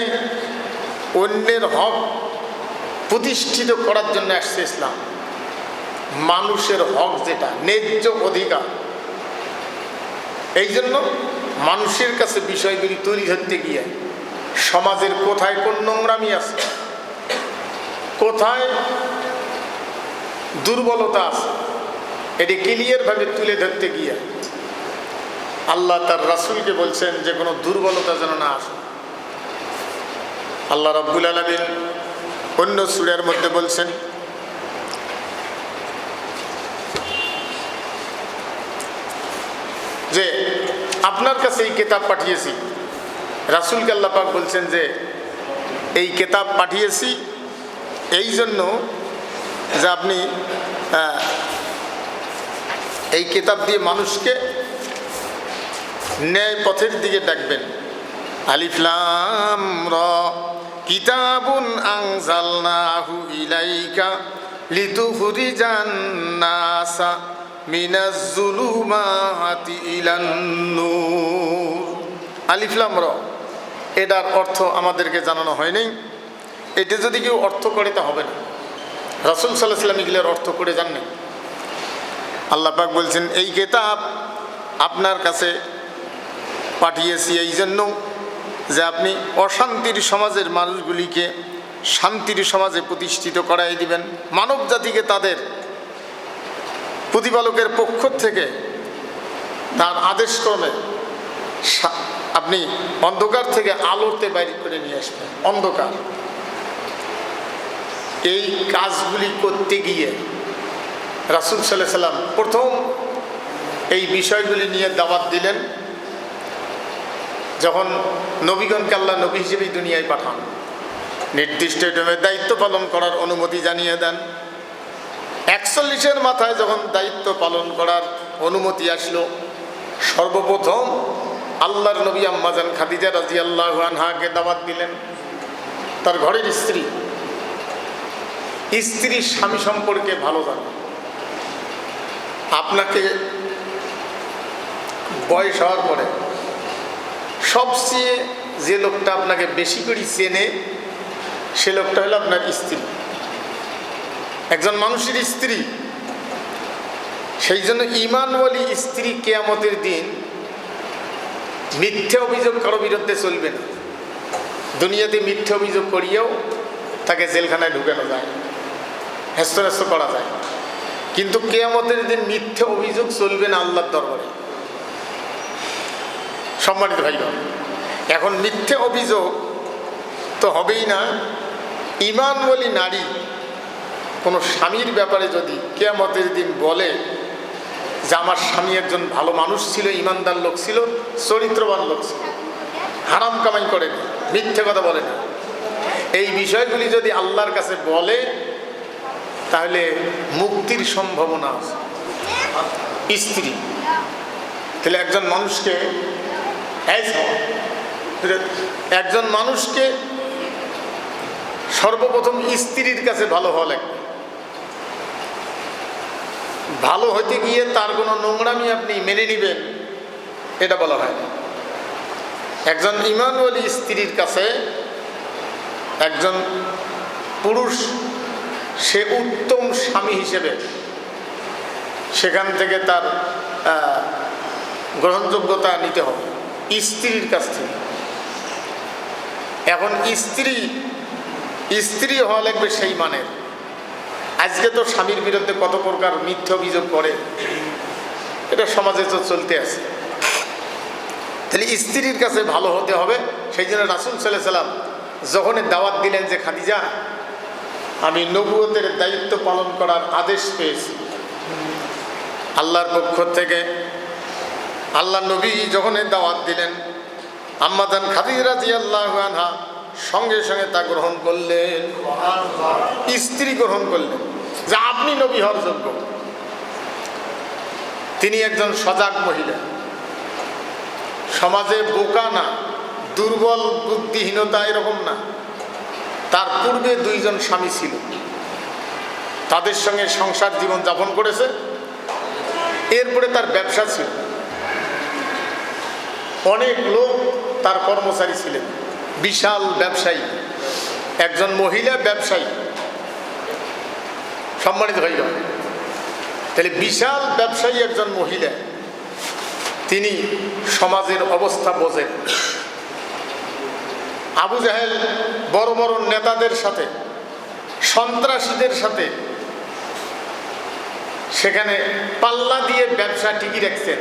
অন্যের হক প্রতিষ্ঠিত করার জন্য আসছে ইসলাম। মানুষের হক যেটা ন্যায্য অধিকার, এই জন্য মানুষের কাছে বিষয়গুলি তুলে ধরতে গিয়ে সমাজের কোথায় কোন নোংরামি আছে, কোথায় দুর্বলতা আছে, এটি ক্লিয়ারভাবে তুলে ধরতে গিয়ে আল্লাহ তার রাসূলকে বলছেন যে কোনো দুর্বলতা যেন না আসে। আল্লাহ রাব্বুল আলামিন অন্য সূরার মধ্যে বলছেন যে আপনার কাছে এই কিতাব পাঠিয়েছি। রাসূলকে আল্লাহ পাক বলছেন যে এই কিতাব পাঠিয়েছি এই জন্য যে আপনি এই কিতাব দিয়ে মানুষকে ন্যায় পথের দিকে ডাকবেন। আলিফ লাম রা কিতাবুন আনজালনাহু ইলাইকা লিতুখরিজান নাসা মিনাজ যুলুমাতি ইলান নূর। আলিফ লাম রা, এটার অর্থ আমাদেরকে জানানো হয়নি। এটা যদি কেউ অর্থ করে তা হবে না। রাসূল সাল্লাল্লাহু আলাইহি ওয়াসাল্লাম এগুলোর অর্থ করে জানেন। আল্লাহ পাক বলছেন এই কিতাব আপনার কাছে পাঠিয়েছি এই জন্য যে আপনি অশান্তির সমাজের মানুষগুলিকে শান্তির সমাজে প্রতিষ্ঠিত করাই দিবেন। মানব জাতিকে তাদের প্রতিপালকের পক্ষ থেকে তার আদেশক্রমে আপনি অন্ধকার থেকে আলোতে বাইরে করে নিয়ে আসবেন। অন্ধকার এই কাজগুলি করতে গিয়ে রাসূল সাল্লাল্লাহু আলাইহি ওয়াসাল্লাম প্রথম এই বিষয়গুলি নিয়ে দাওয়াত দিলেন যখন নবীগণকে আল্লাহ নবী হিসেবে দুনিয়ায় পাঠান, নির্দিষ্ট টাইমে দায়িত্ব পালন করার অনুমতি জানিয়ে দেন। 41-এর মাথায় যখন দায়িত্ব পালন করার অনুমতি আসলো, সর্বপ্রথম আল্লাহর নবী আম্মা জান খাদিজা রাদিয়াল্লাহু আনহাকে দাওয়াত দিলেন। তার ঘরের স্ত্রী স্বামী সম্পর্কে ভালো জানে। আপনাকে বয়স হওয়ার পরে সবচেয়ে যে লোকটা আপনাকে বেশি করে চেনে সে লোকটা হলো আপনার স্ত্রী, একজন মানুষের স্ত্রী। সেই জন্য ঈমানওয়ালী স্ত্রী কিয়ামতের দিন মিথ্যে অভিযোগ কারো বিরুদ্ধে চলবে না। দুনিয়াতে মিথ্যে অভিযোগ করিয়েও তাকে জেলখানায় ঢুকানো যায়, হেস্তনেস্ত করা যায়, কিন্তু কিয়ামতের দিন মিথ্যে অভিযোগ চলবে না আল্লাহর দরবারে। সম্মানিত ভাইগণ, এখন মিথ্যে অভিযোগ তো হবেই না। ঈমানওয়ালী নারী কোনো স্বামীর ব্যাপারে যদি কিয়ামতের দিন বলে যে আমার স্বামী একজন ভালো মানুষ ছিল, ঈমানদার লোক ছিল, চরিত্রবান লোক ছিল, হারাম কামাই করেনি, মিথ্যে কথা বলেনি, এই বিষয়গুলি যদি আল্লাহর কাছে বলে তাহলে মুক্তির সম্ভাবনা আছে স্ত্রী। তাহলে একজন মানুষকে সর্বপ্রথম স্ত্রীর কাছে ভালো হওয়া লাগবে। ভালো হইতে গিয়ে তার কোনো নোংরামি আপনি মেনে নেবেন এটা বলা হয় না। একজন ঈমানওয়ালী স্ত্রীর কাছে একজন পুরুষ সে উত্তম স্বামী হিসেবে সেখান থেকে তার গ্রহণযোগ্যতা নিতে হবে স্ত্রীর কাছ থেকে। এখন স্ত্রী হওয়া লাগবে সেই মানের। আজকে তো স্বামীর বিরুদ্ধে কত প্রকার মিথ্যা অভিযোগ করে, এটা সমাজে তো চলতে আছে। তাহলে স্ত্রীর কাছে ভালো হতে হবে। সেই জন্য রাসূল সাল্লাল্লাহু আলাইহি ওয়াসাল্লাম যখন দাওয়াত দিলেন যে খাদিজা, আমি নবুয়তের দায়িত্ব পালন করার আদেশ পেয়েছি আল্লাহর পক্ষ থেকে। আল্লাহ নবী যখন দাওয়াত দিলেন, আম্মা জান খাদিজা রাদিয়াল্লাহু আনহা সঙ্গে সঙ্গে তা গ্রহণ করলেন, স্ত্রী গ্রহণ করলেন যে আপনি নবী হওয়ার যোগ্য। তিনি একজন সজাগ মহিলা, সমাজে বোকা না, দুর্বল বুদ্ধিহীনতা এরকম না। তার পূর্বে 2 জন স্বামী ছিল, তাদের সঙ্গে সংসার জীবন যাপন করেছে। এরপরে তার ব্যবসা ছিল, অনেক লোক তার কর্মচারী ছিলেন, বিশাল ব্যবসায়ী, একজন মহিলা ব্যবসায়ী, সম্মানিত ভাইরা। তাহলে বিশাল ব্যবসায়ী একজন মহিলা, তিনি সমাজের অবস্থা বোঝেন। আবু জাহেল বড় বড় নেতাদের সাথে, সন্ত্রাসীদের সাথে সেখানে পাল্লা দিয়ে ব্যবসা টিকিয়ে রাখছেন।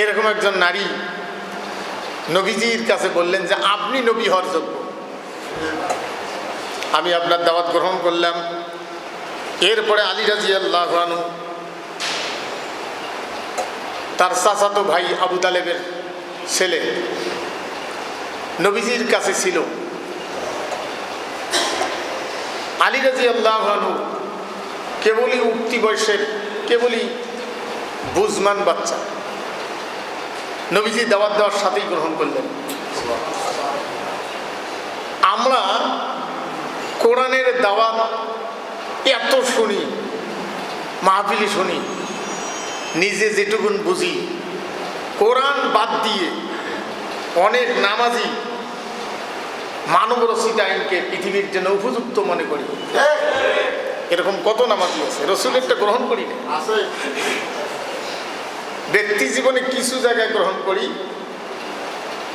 এরকম একজন নারী নবীজির কাছে বললেন যে আপনি নবী হওয়ার যোগ্য, আমি আপনার দাওয়াত গ্রহণ করলাম। এরপরে আলী রাদিয়াল্লাহু আনহু তার চাচাতো ভাই আবু তালেবের ছেলে নবীজির কাছে ছিল। আলী রাদিয়াল্লাহু আনহু কেবলই উঠতি বয়সের, কেবলই বুঝমান বাচ্চা, নবীজি দাওয়াত দেওয়ার সাথেই গ্রহণ করলেন। আমরা কোরআনের দাওয়াত এত শুনি, মাহফিলে শুনি, নিজে যেটুকুন বুঝি, কোরআন বাদ দিয়ে অনেক নামাজি মানব রচিত আইনকে পৃথিবীর জন্য উপযুক্ত মনে করি। এরকম কত নামাজি আছে, রসুলেরটা গ্রহণ করি না। ব্যক্তি জীবনে কিছু জায়গায় গ্রহণ করি,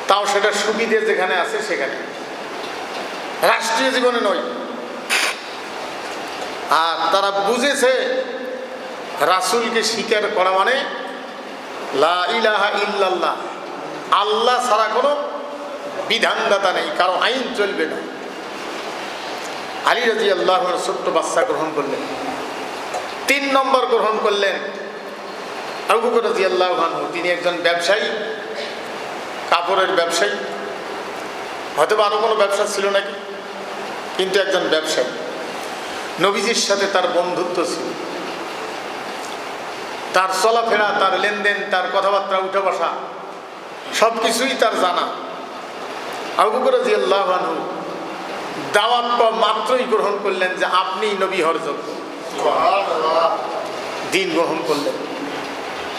তাও সেটা সুবিধে যেখানে আছে সেখানে, রাষ্ট্রীয় জীবনে নয়। আর তারা বুঝেছে রাসূলকে স্বীকার করা মানে লা ইলাহা ইল্লাল্লাহ, আল্লাহ ছাড়া কোনো বিধানদাতা নেই, কারো আইন চলবে না। আলী রাদিয়াল্লাহু আনহু ছোট্ট বাচ্চা গ্রহণ করলেন। 3 নম্বর গ্রহণ করলেন আবু বকর রাদিয়াল্লাহু আনহু। তিনি একজন ব্যবসায়ী, কাপড়ের ব্যবসায়ী, হয়তো আরো কোনো ব্যবসা ছিল নাকি, কিন্তু একজন ব্যবসায়ী। নবীজির সাথে তার বন্ধুত্ব ছিল, তার চলাফেরা, তার লেনদেন, তার কথাবার্তা, উঠা বসা সব কিছুই তার জানা। আবু বকর রাদিয়াল্লাহু আনহু দাওয়াত মাত্রই গ্রহণ করলেন যে আপনি নবী হওয়ার যোগ্য, দিন গ্রহণ করলেন।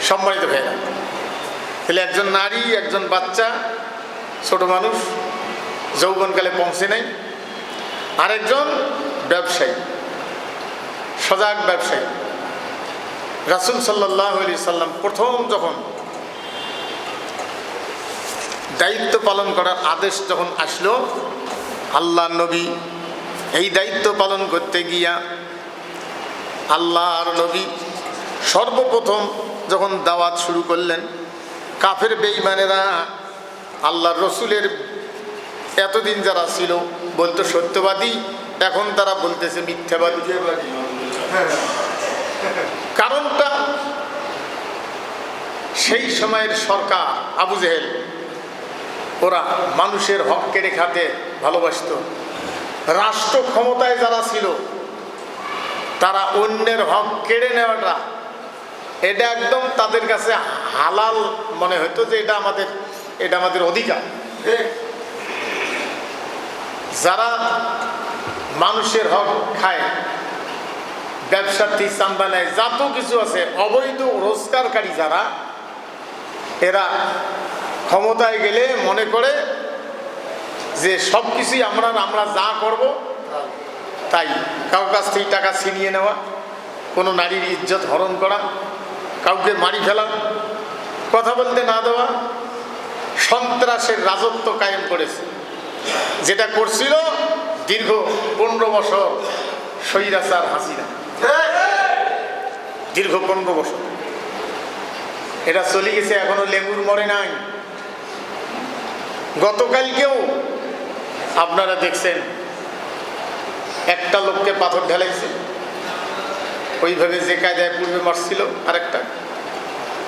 সম্মানিত ভাইরা, তাহলে একজন নারী, একজন বাচ্চা, ছোট মানুষ, যৌবনকালে পৌঁছে নাই, আরেকজন ব্যবসায়ী, সজাগ ব্যবসায়ী। রাসূল সাল্লাল্লাহু আলাইহি সাল্লাম প্রথম যখন দায়িত্ব পালন করার আদেশ যখন আসলো, আল্লাহ নবী এই দায়িত্ব পালন করতে গিয়া আল্লাহর নবী সর্বপ্রথম যখন দাওয়াত শুরু করলেন, কাফের বেঈমানেরা আল্লাহর রসুলের এতদিন যারা ছিল বলতো সত্যবাদী, এখন তারা বলতেছে মিথ্যাবাদী। কারণটা সেই সময়ের সরকার আবু জেহেল, ওরা মানুষের হক কেড়ে খাতে ভালোবাসত। রাষ্ট্র ক্ষমতায় যারা ছিল তারা অন্যের হক কেড়ে নেওয়াটা এটা একদম তাদের কাছে হালাল মনে হতো, যে এটা আমাদের অধিকার। যারা মানুষের হক খায়, ব্যবসার্থী, চান্দা নেয়, যত কিছু আছে, অবৈধ রোজগারকারী যারা, এরা ক্ষমতায় গেলে মনে করে যে সব কিছুই আমরা যা করব তাই। কারোর কাছ থেকে টাকা ছিনিয়ে নেওয়া, কোনো নারীর ইজ্জত হরণ করা, কাউকে মারি ফেলা, কথা বলতে না দেওয়া, সন্ত্রাসের রাজত্ব কায়েম করেছে, যেটা করছিল দীর্ঘ 15 বছর স্বৈরাচার হাসিনা। দীর্ঘ 15 বছর এটা চলে গেছে, এখনো লেবুর মরে নাই। গতকালকেও আপনারা দেখছেন একটা লোককে পাথর ঢালাইছে, ওইভাবে যে কায়দায় পূর্বে মারছিল আরেকটা,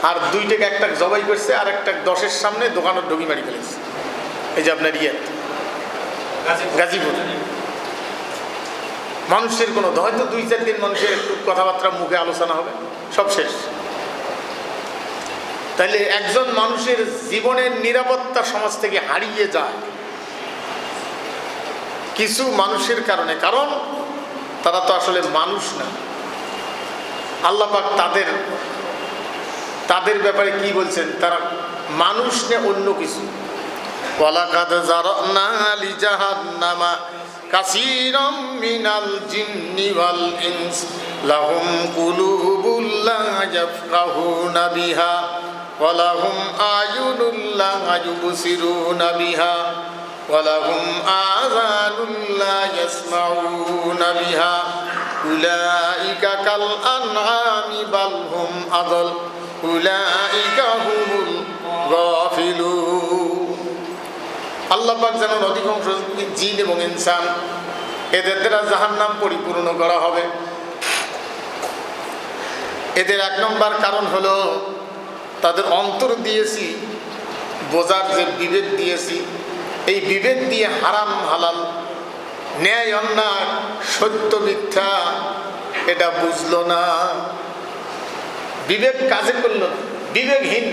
আর দুইটাকে একটা জবাই করছে, আর একটা 10-এর সামনে দোকানের ঢুকি মারি ফেলেছে। এই যে আপনার গাজীপুর। মানুষের কোনো হয়তো 2-4 দিন মানুষের একটু কথাবার্তা মুখে আলোচনা হবে, সব শেষ। তাইলে একজন মানুষের জীবনের নিরাপত্তা সমাজ থেকে হারিয়ে যায় কিছু মানুষের কারণে, কারণ তারা তো আসলে মানুষ না। আল্লাহ পাক তাদের ব্যাপারে কি বলছেন, তারা মানুষ না অন্য কিছু। ওয়ালাকাদ যারানা লিজাহান্নামা কাসীরাম মিনাল জিন্নি ওয়াল ইনস লাহুম কুলুবুল লা ইয়াফকাহুনা বিহা ওয়া লাহুম আয়ুনুল লা ইউবসিরুনা বিহা ওয়া লাহুম আযানুল লা ইয়াসমাউনা বিহা উলাইকা কাল আনআমি বাল হুম আযাল উলাইকা হুমুল গাফিলুন। আল্লাহ পাক জানেন অধিকাংশ জিন এবং ইনসান, এদের দ্বারা জাহান্নাম পরিপূর্ণ করা হবে। এদের 1 নম্বর কারণ হলো তাদের অন্তর দিয়েছি, বোঝার যে বিবেক দিয়েছি, এই বিবেক দিয়ে হারাম হালাল, ন্যায় অন্যায়, সত্য মিথ্যা এটা বুঝলো না, বিবেক কাজে করলো না, বিবেকহীন।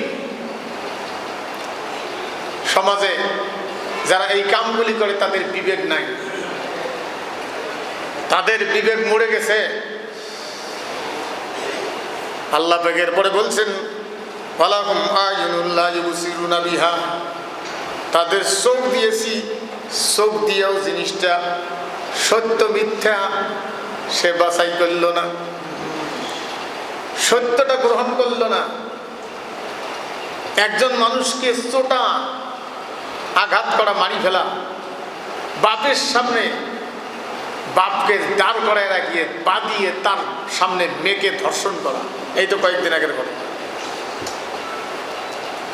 সমাজে যারা এই কামগুলি করে তাদের বিবেক নাই, তাদের বিবেক মরে গেছে। আল্লাহ পাক এরপরে বলছেন ওয়ালাহুম আয়ুনুল লা ইউবসিরুনা বিহা, তাদের চোখ দিয়েছি, চোখ দিয়েও জিনিসটা সত্য মিথ্যা সে বাছাই করল না, সত্যটা গ্রহণ করল না। একজন মানুষকে চোটা আঘাত করা, মারি ফেলা, বাপের সামনে বাপকে দাঁড় করায় রাখিয়ে পা দিয়ে তার সামনে মেয়েকে ধর্ষণ করা, এই তো কয়েকদিন আগের ঘটনা।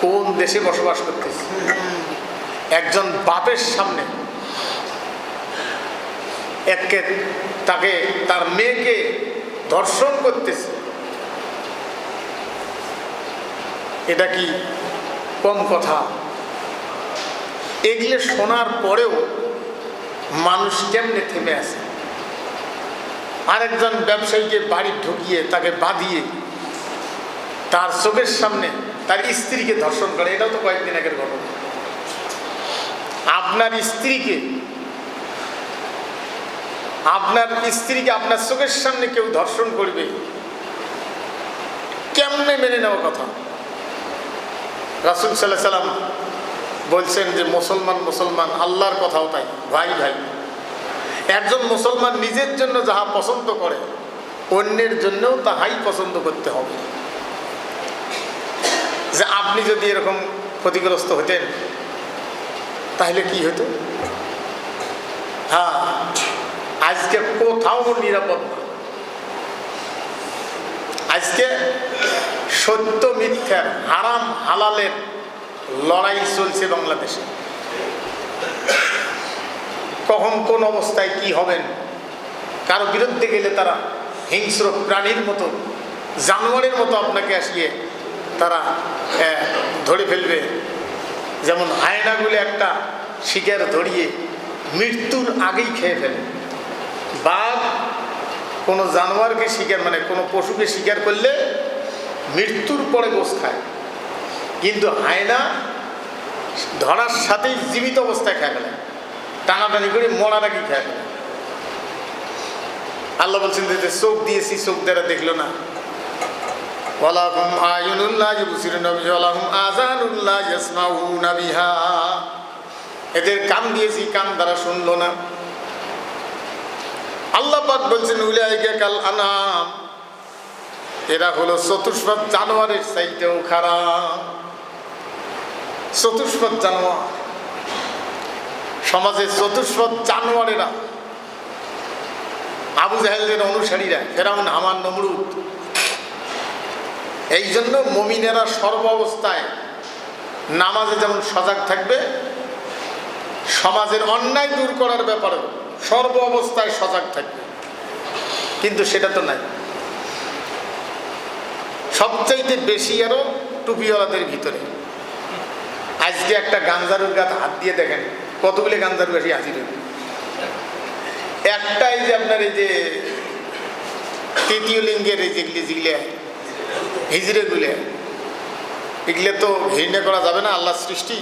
কোন দেশে বসবাস করতেছে? একজন বাপের সামনে তাকে তার মেয়েকে ধর্ষণ করতেছে, এটা কি কম কথা? এগুলো শোনার পরেও মানুষ কেমনে থেমে আছে? আরেকজন ব্যবসায়ীকে বাড়ি ঢুকিয়ে তাকে বাঁধিয়ে তার চোখের সামনে তার স্ত্রীকে ধর্ষণ করে, এটাও তো কয়েকদিন আগের ঘটনা। আপনার স্ত্রীকে আপনার চোখের সামনে কেউ ধর্ষণ করবে, কেমনে মেনে নেওয়া কথা? রাসূল সাল্লাল্লাহু আলাইহি সাল্লাম বলছেন যে মুসলমান আল্লাহর কথাও তাই। ভাই একজন মুসলমান নিজের জন্য যাহা পছন্দ করে অন্যের জন্যও তাহাই পছন্দ করতে হবে। যে আপনি যদি এরকম ক্ষতিগ্রস্ত হতেন তাহলে কি হতো? হ্যাঁ, আজকে কোথাও নিরাপদ না। আজকে সত্য মিথ্যার, হারাম হালালের লড়াই চলছে বাংলাদেশে। কখন কোন অবস্থায় কি হবেন, কারো বিরুদ্ধে গেলে তারা হিংস্র প্রাণীর মতো, জানোয়ারের মতো আপনাকে আসিয়ে তারা ধরে ফেলবে। যেমন হায়নাগুলো একটা শিকার ধরিয়ে মৃত্যুর আগেই খেয়ে ফেলে। বাঘ কোনো জানোয়ারকে শিকার, মানে কোনো পশুকে শিকার করলে মৃত্যুর পরে গোশ খায়, কিন্তু হায়না ধরার সাথেই জীবিত অবস্থায় খেয়ে ফেলে, টানাটানি করে মরার আগেই খেয়ে ফেলে। আল্লাহ বলছেন যে চোখ দিয়েছি, চোখ দ্বারা দেখলো না। ওয়ালাহুম আয়ুনুল লা ইউবসিরুনা বিহা ওয়ালাহুম আযানুল লা ইয়াসমাউনা বিহা, এদের কান দিয়েছি, কান দ্বারা শুনলো না। আল্লাহ পাক বলছেন উলাইকা কাল আনআম, এরা হলো চতুষ্পদ জানোয়ারের চাইতেও খারাপ। চতুষ্পদ জানোয়ার, সমাজের চতুষ্পদ জানোয়ারেরা, আবু জাহেলের অনুসারীরা, ফেরাউন, হামান, নমরুদ। এই জন্য মুমিনেরা সর্ব অবস্থায় নামাজে যেমন সজাগ থাকবে, সমাজের অন্যায় দূর করার ব্যাপারে সর্ব অবস্থায় সজাগ থাকবে। কিন্তু সেটা তো নাই। সবচাইতে বেশি আরো টুপিওয়ালাদের ভিতরে। আজকে একটা গাঞ্জারুর গাছ হাত দিয়ে দেখেন কতগুলি গাঞ্জারু বেশি হাজির হবে। একটাই যে আপনার এই যে তৃতীয় লিঙ্গের এই যেগুলি হিজড়েগুলো, এগুলো তো ঘৃণা করা যাবে না, আল্লাহর সৃষ্টি।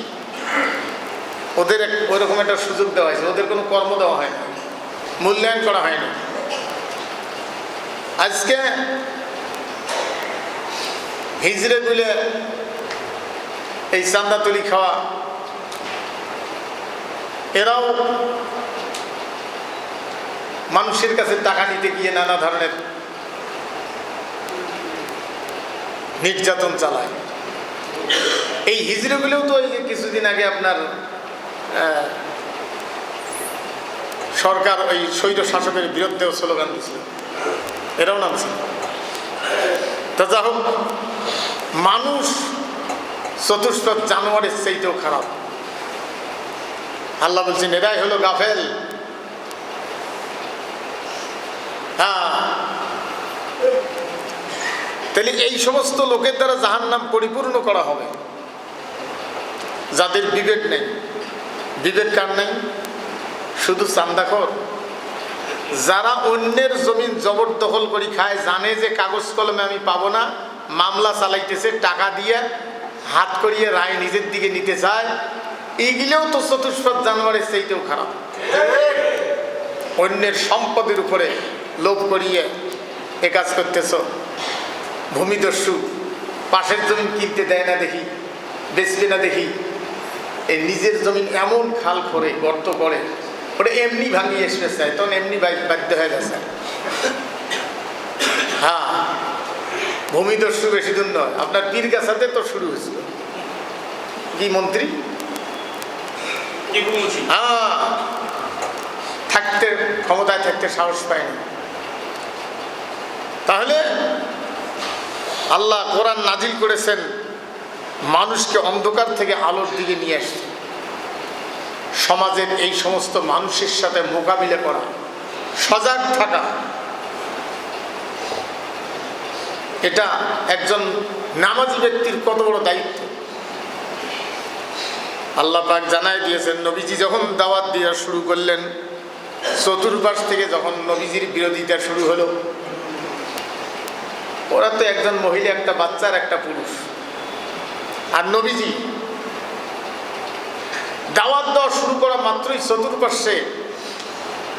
ওদের ওইরকম একটা সুযোগ দেওয়া হয়েছে, ওদের কোনো কর্ম দেওয়া হয় না, মূল্যায়ন করা হয়নি। আজকে হিজড়েগুলো এই চান্দা তুলি খাওয়া, এরাও মানুষের কাছে টাকা নিতে গিয়ে নানা ধরনের নির্যাতন চালায়। এই হিজড়েগুলোও তো এই যে কিছুদিন আগে আপনার সরকার ওই স্বৈর শাসকের বিরুদ্ধেও স্লোগান দিয়েছিল, এরাও নামছিল। তা যা হোক, মানুষ চতুষ্পদ জানোয়ারের চাইতেও খারাপ। আল্লাহ বলছেন এরাই হলো গাফেল। হ্যাঁ, তাহলে এই সমস্ত লোকের দ্বারা জাহান্নাম পরিপূর্ণ করা হবে, যাদের বিবেক নেই। বিবেক কার নেই? শুধু চান্দাখোর, যারা অন্যের জমিন জবরদখল করে খায়, জানে যে কাগজ কলমে আমি পাবো না, মামলা চালাইতেছে, টাকা দিয়ে হাত করিয়ে রায় নিজের দিকে নিতে চায়। এইগুলোও তো চতুষ্পদ জানোয়ারের চাইতেও খারাপ। অন্যের সম্পদের উপরে লোভ করিয়ে এ কাজ করতেছ। ভূমিদস্যু পাশের জমিন কিনতে দেয় না দেখি, বেচবে না দেখি, এই নিজের জমিন এমন খাল করে গর্ত করে ওটা এমনি ভাঙিয়ে এসে চায়, তখন এমনি বাধ্য হয়ে গেছে। হ্যাঁ, ভূমিদস্যু বেশি দূর নয়, আপনার পীরগাছাতে তো শুরু হয়েছিল। কি মন্ত্রী? হ্যাঁ, থাকতে ক্ষমতায় থাকতে সাহস পায়নি। তাহলে আল্লাহ কোরআন নাজিল করেছেন মানুষকে অন্ধকার থেকে আলোর দিকে নিয়ে আসছে। সমাজের এই সমস্ত মানুষের সাথে মোকাবিলা করা, সজাগ থাকা, এটা একজন নামাজি ব্যক্তির কত বড় দায়িত্ব। আল্লাহ পাক জানাই দিয়েছেন, নবীজি যখন দাওয়াত দেওয়া শুরু করলেন, চতুর্পাশ থেকে যখন নবীজির বিরোধিতা শুরু হলো, ওরা তো একজন মহিলা, একটা বাচ্চার, একটা পুরুষ। আর নবীজি দাওয়াত দেওয়া শুরু করা মাত্রই চতুর্পাশে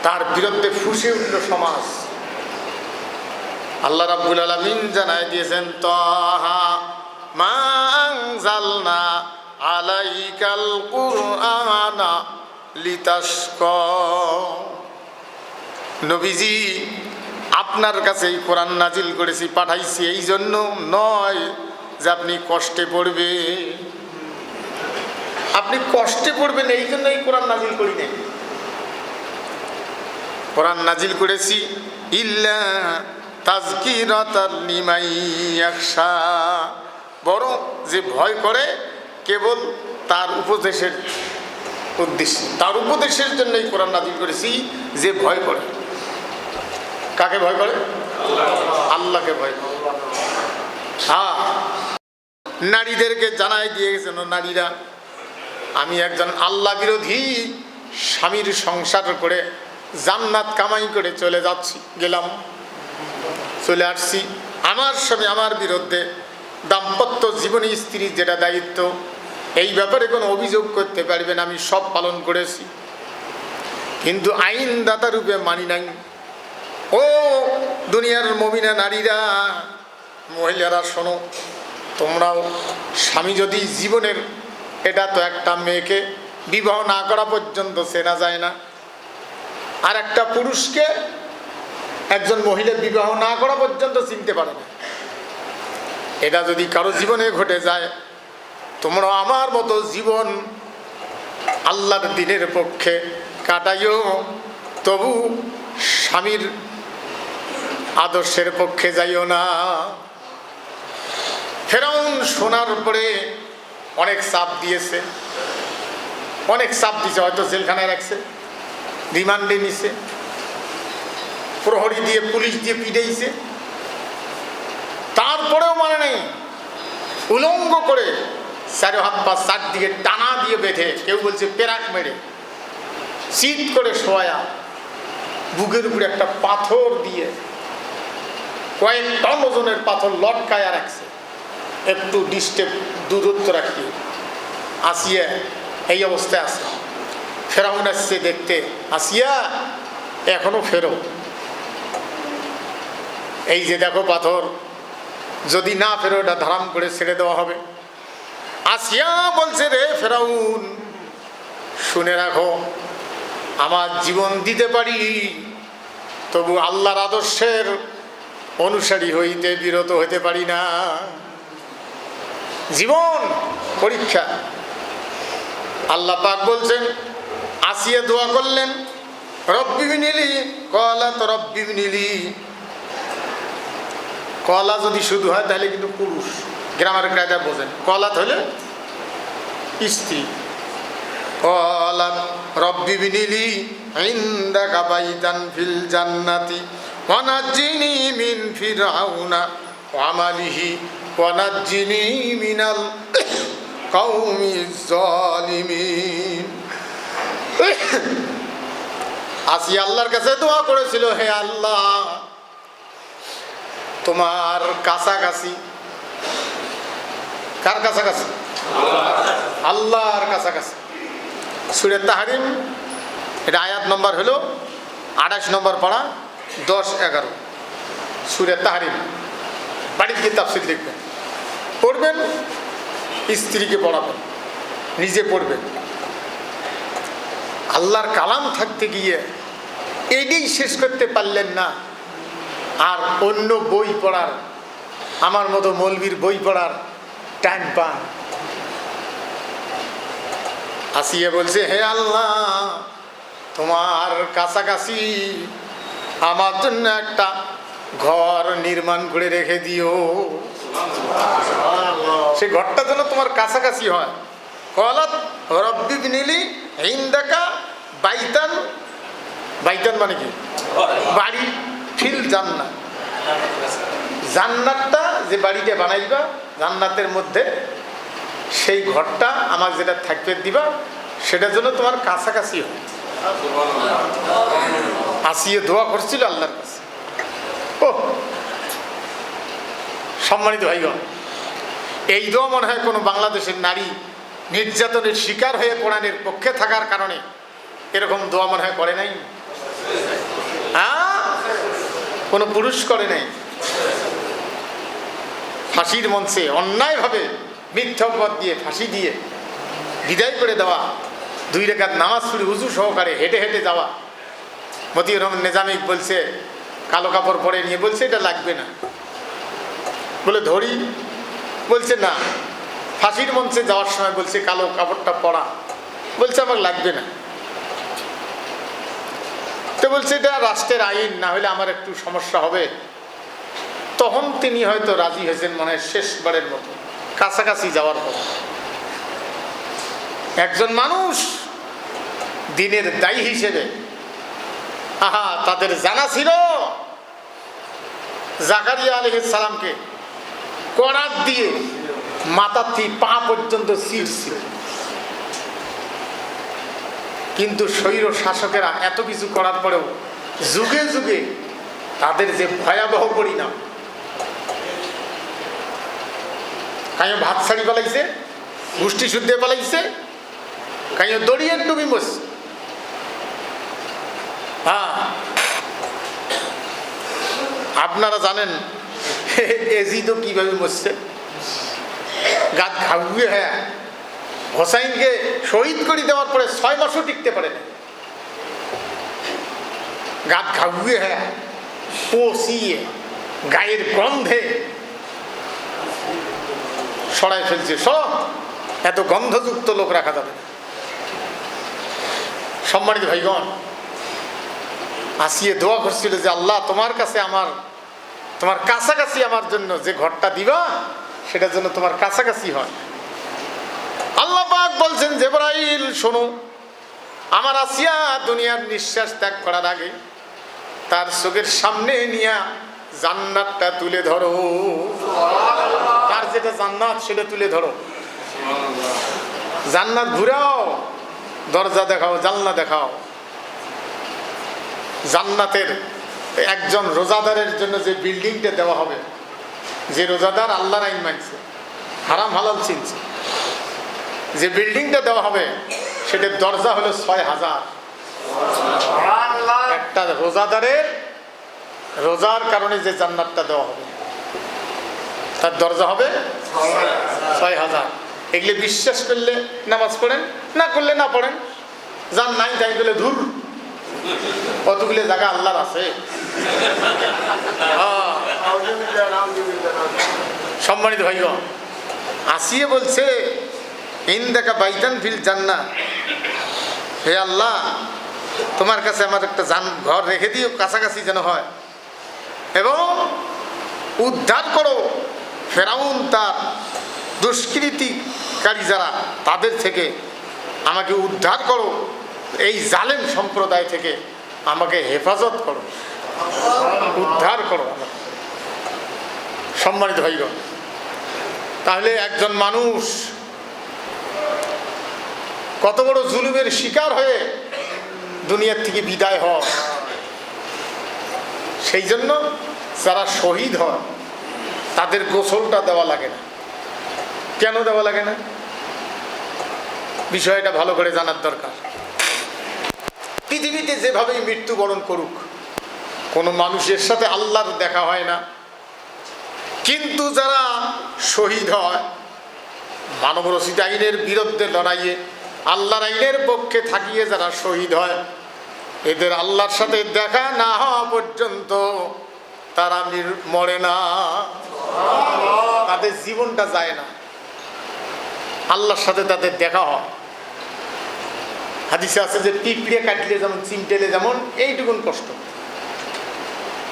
তার বিরুদ্ধে ফুঁসে উঠল সমাজ। আল্লাহ রাব্বুল আলামিন জানাই দিয়েছেন, তাহা মা আনজালনা আলাইকাল কুরআনা লিতাশকা। নবীজি, আপনার কাছে এই কোরআন নাজিল করেছি, পাঠাইছি এই জন্য নয় যে আপনি কষ্টে পড়বে। আপনি কষ্টে পড়বেন এই জন্য এই কোরআন নাজিল করি নাই। কোরআন নাজিল করেছি ইল্লা তাযকিরাতাল লিমান ইয়াখশা, বরং যে ভয় করে কেবল তার উপদেশের উদ্দেশ্যে, তার উপদেশের জন্য এই কোরআন নাজিল করেছি, যে ভয় করে। কাকে ভয় করে? আল্লাহকে ভয় করে। হ্যাঁ, নারীদেরকে জানাই দিয়ে গেছেন, নারীরা আমি একজন আল্লাহ বিরোধী স্বামীর সংসার করে জান্নাত কামাই করে চলে চলে আসছি। আমার স্বামী আমার বিরুদ্ধে দাম্পত্য জীবনে স্ত্রীর যেটা দায়িত্ব, এই ব্যাপারে কোনো অভিযোগ করতে পারবেন, আমি সব পালন করেছি, কিন্তু আইনদাতা রূপে মানি নাই। ও দুনিয়ার মুমিনা নারীরা, মহিলারা শোনো, তোমরাও স্বামী যদি জীবনের, এটা তো একটা মেয়েকে বিবাহ না করা পর্যন্ত চেনা যায় না, আর একটা পুরুষকে একজন মহিলা বিবাহ না করা পর্যন্ত চিনতে পারে না। এটা যদি কারো জীবনে ঘটে যায়, তোমরা আমার মতো জীবন আল্লাহর দ্বীনের পক্ষে কাটাইও, তবু স্বামীর আদর্শের পক্ষে যাইও না। ফেরাউন শোনার পরে অনেক চাপ দিয়েছে, অনেক চাপ দিয়েছে, হয়তো জেলখানায় রাখছে, রিমান্ডে নিছে, প্রহরী দিয়ে পুলিশ দিয়ে পিটাইছে, তারপরেও মানে নেই। উলঙ্গ করে চারো হাত পা চারদিকে টানা দিয়ে বেঁধে, কেউ বলছে পেরাক মেরে, শীত করে শোয়া, বুকের উপরে একটা পাথর দিয়ে, কয়েক টন ওজনের পাথর লটকায়া রাখছে, একটু ডিস্টেন্স দূরত্ব রাখিয়ে। আসিয়া এই অবস্থায় আছে। ফেরাউন আসছে দেখতে, আসিয়া এখনো ফেরো, এই যে দেখো পাথর, যদি না ফেরো এটা ধারাম করে ছেড়ে দেওয়া হবে। আসিয়া বলছে, রে ফেরাউন, শুনে রাখো, আমার জীবন দিতে পারি, তবু আল্লাহর আদর্শের অনুসারী হইতে বিরত হইতে পারি না। জীবন পরীক্ষা। আল্লাহ পাক বলছেন, আসিয়া দোয়া করলেন, রব্বি বিনিলি, কলা তো রব্বি বিনিলি। কলা যদি শুধু হয় তাহলে কিন্তু পুরুষ, গ্রামের কায়দা বোঝেন। কলাত হলে স্ত্রী। কলা রব্বি বিনিলি ইনদাকা বাইতান ফিল জান্নাতি ওয়ানাজ্জিনি মিন ফিরআউনা ওয়া আমালিহি ওয়ানাজ্জিনি মিনাল কওমিজ জালিমিন। আসিয়া আল্লাহর কাছে দোয়া করেছিল, হে আল্লাহ, তোমার কাছাকাছি। কার কাছাকাছি? আল্লাহর কাছাকাছি। সূরা তাহরিম, এটা আয়াত নম্বর হলো 28 নম্বর পারা, 10-11 সূরা তাহরিম। বাড়িতে গিয়ে তাফসীর দেখবেন, পড়বেন, স্ত্রীকে পড়াবেন, নিজে পড়বেন। আল্লাহর কালাম থাকতে গিয়ে এইটাই শেষ করতে পারলেন না, আর অন্য বই পড়ার, আমার মতো মৌলবীর বই পড়ার টাইম পান। আসিয়া বলছে, হে আল্লাহ, তোমার কাছাকাছি আমার জন্য একটা ঘর নির্মাণ করে রেখে দিও, সে ঘরটা যেন তোমার কাছাকাছি হয়। কলাত রব্বি বিনিলি ইনদাকা বাইতান, বাইতান মানে কি? বাড়ি, ফিল জান্নাত, জান্নাতটা যে বাড়িটা বানাইবা জান্নাতের মধ্যে, সেই ঘরটা আমার যেটা থাকবে দিবা, সেটার জন্য তোমার কাছাকাছি হয়। আসিয়া দোয়া করছিল আল্লাহর কাছে। ও সম্মানিত ভাইগণ, এই দোয়া মনে হয় কোনো বাংলাদেশের নারী নির্যাতনের শিকার হয়ে কোরআনের পক্ষে থাকার কারণে এরকম দোয়া মনে হয় করে নাই। কোনো পুরুষ করে নাই। ফাঁসির মঞ্চে অন্যায়ভাবে মিথ্যা অপবাদ দিয়ে ফাঁসি দিয়ে বিদায় করে দেওয়া, 2 রাকাত নামাজ পড়ে উযু সহকারে হেঁটে হেঁটে যাওয়া। মতিউর রহমান নিজামিক বলছে, কালো কাপড় পরে নিয়ে বলছে এটা লাগবে না, বলে ধরি, বলছে না। ফাঁসির মঞ্চে যাওয়ার সময় বলছে কালো কাপড়টা পরা, বলছে আমার লাগবে না। তো বলছে এটা রাষ্ট্রের আইন, না হলে আমার একটু সমস্যা হবে। তখন তিনি হয়তো রাজি হয়েছেন মনে হয় শেষবারের মতো, কাছাকাছি যাওয়ার পর। একজন মানুষ দিনের দায়ী হিসেবে, তাদের জানা ছিল জাকারিয়া আলাইহিস সালামকে করাত দিয়ে মাথা থেকে পা পর্যন্ত ছিঁড়ছিল, কিন্তু স্বৈর শাসকেরা এত কিছু করার পরেও যুগে যুগে তাদের যে ভয়াবহ পরিণাম, কাইও ভাত ছাড়ি পালাইছে, গোষ্ঠী শুদ্ধে পালাইছে, কাইও দড়িয়ে ডুবি মরছে। আপনারা জানেন এজিদও কিভাবে মরছে? গাত ঘাউয়ে হ্যাঁ, হোসাইনকে শহীদ করে দেওয়ার পরে 6 মাসও টিকতে পারে না। গাত ঘাউয়ে হ্যাঁ, পচিয়ে গায়ের গন্ধে সরাই ফেলছে। এত গন্ধযুক্ত লোক রাখা যাবে না। সম্মানিত ভাইগণ, আসিয়ে দোয়া করছিল যে আল্লাহ তোমার কাছে তোমার কাছাকাছি আমার জন্য যে ঘরটা দিবা সেটার জন্য তোমার কাছাকাছি হয়। আল্লাহ পাক বলছেন জিবরাইল শোনো, আমার আসিয়া দুনিয়ার নিঃশ্বাস ত্যাগ করার আগে তার চোখের সামনে নিয়ে জান্নাতটা তুলে ধরো। তার যেটা জান্নাত সেটা তুলে ধরো। জান্নাত ঘুরাও, দরজা দেখাও, জানলা দেখাও। জান্নাতের একজন রোজাদারের জন্য যে বিল্ডিংটা দেওয়া হবে, যে রোজাদার আল্লাহর আইন মানছে, হারাম হালাল চিনছে, যে বিল্ডিংটা দেওয়া হবে সেটার দরজা হলো 6000। একটা রোজাদারের রোজার কারণে যে জান্নাতটা দেওয়া হবে তার দরজা হবে 6000। এগুলো বিশ্বাস করলে নামাজ পড়েন, না করলে না পড়েন, যার নাই তাই বলে ধুর, কতগুলো জায়গা আল্লাহর আছে। সম্মানিত ভাইগণ, আসিয়ে বলছে ইনদাকা বাইতান ফিল জান্নাহ, হে আল্লাহ তোমার কাছে আমার একটা ঘর রেখে দিও, কাছাকাছি যেন হয়, এবং উদ্ধার করো ফেরাউন তার দুষ্কৃতিকারী যারা তাদের থেকে আমাকে উদ্ধার করো, এই জালেম সম্প্রদায় থেকে আমাকে হেফাজত করো, উদ্ধার করো। সম্মানিত ভাইগণ, তাহলে একজন মানুষ কত বড় জুলুমের শিকার হয়ে দুনিয়ার থেকে বিদায় হয়। সেই জন্য যারা শহীদ হয় তাদের গোসলটা দেওয়া লাগে না। কেন দেওয়া লাগে না? বিষয়টা ভালো করে জানার দরকার। পৃথিবীতে যেভাবেই মৃত্যুবরণ করুক, কোনো মানুষের সাথে আল্লাহর দেখা হয় না, কিন্তু যারা শহীদ হয় মানবরচিত আইনের বিরুদ্ধে লড়াইয়ে আল্লাহর আইনের পক্ষে থাকিয়ে যারা শহীদ হয়, এদের আল্লাহর সাথে দেখা না হওয়া পর্যন্ত তারা মরে না, তাদের জীবনটা যায় না, আল্লাহর সাথে তাদের দেখা হয়। হাদিসে আছে যে পিঁপড়ে কাটলে যেমন, চিমটেলে যেমন, এইটুকুন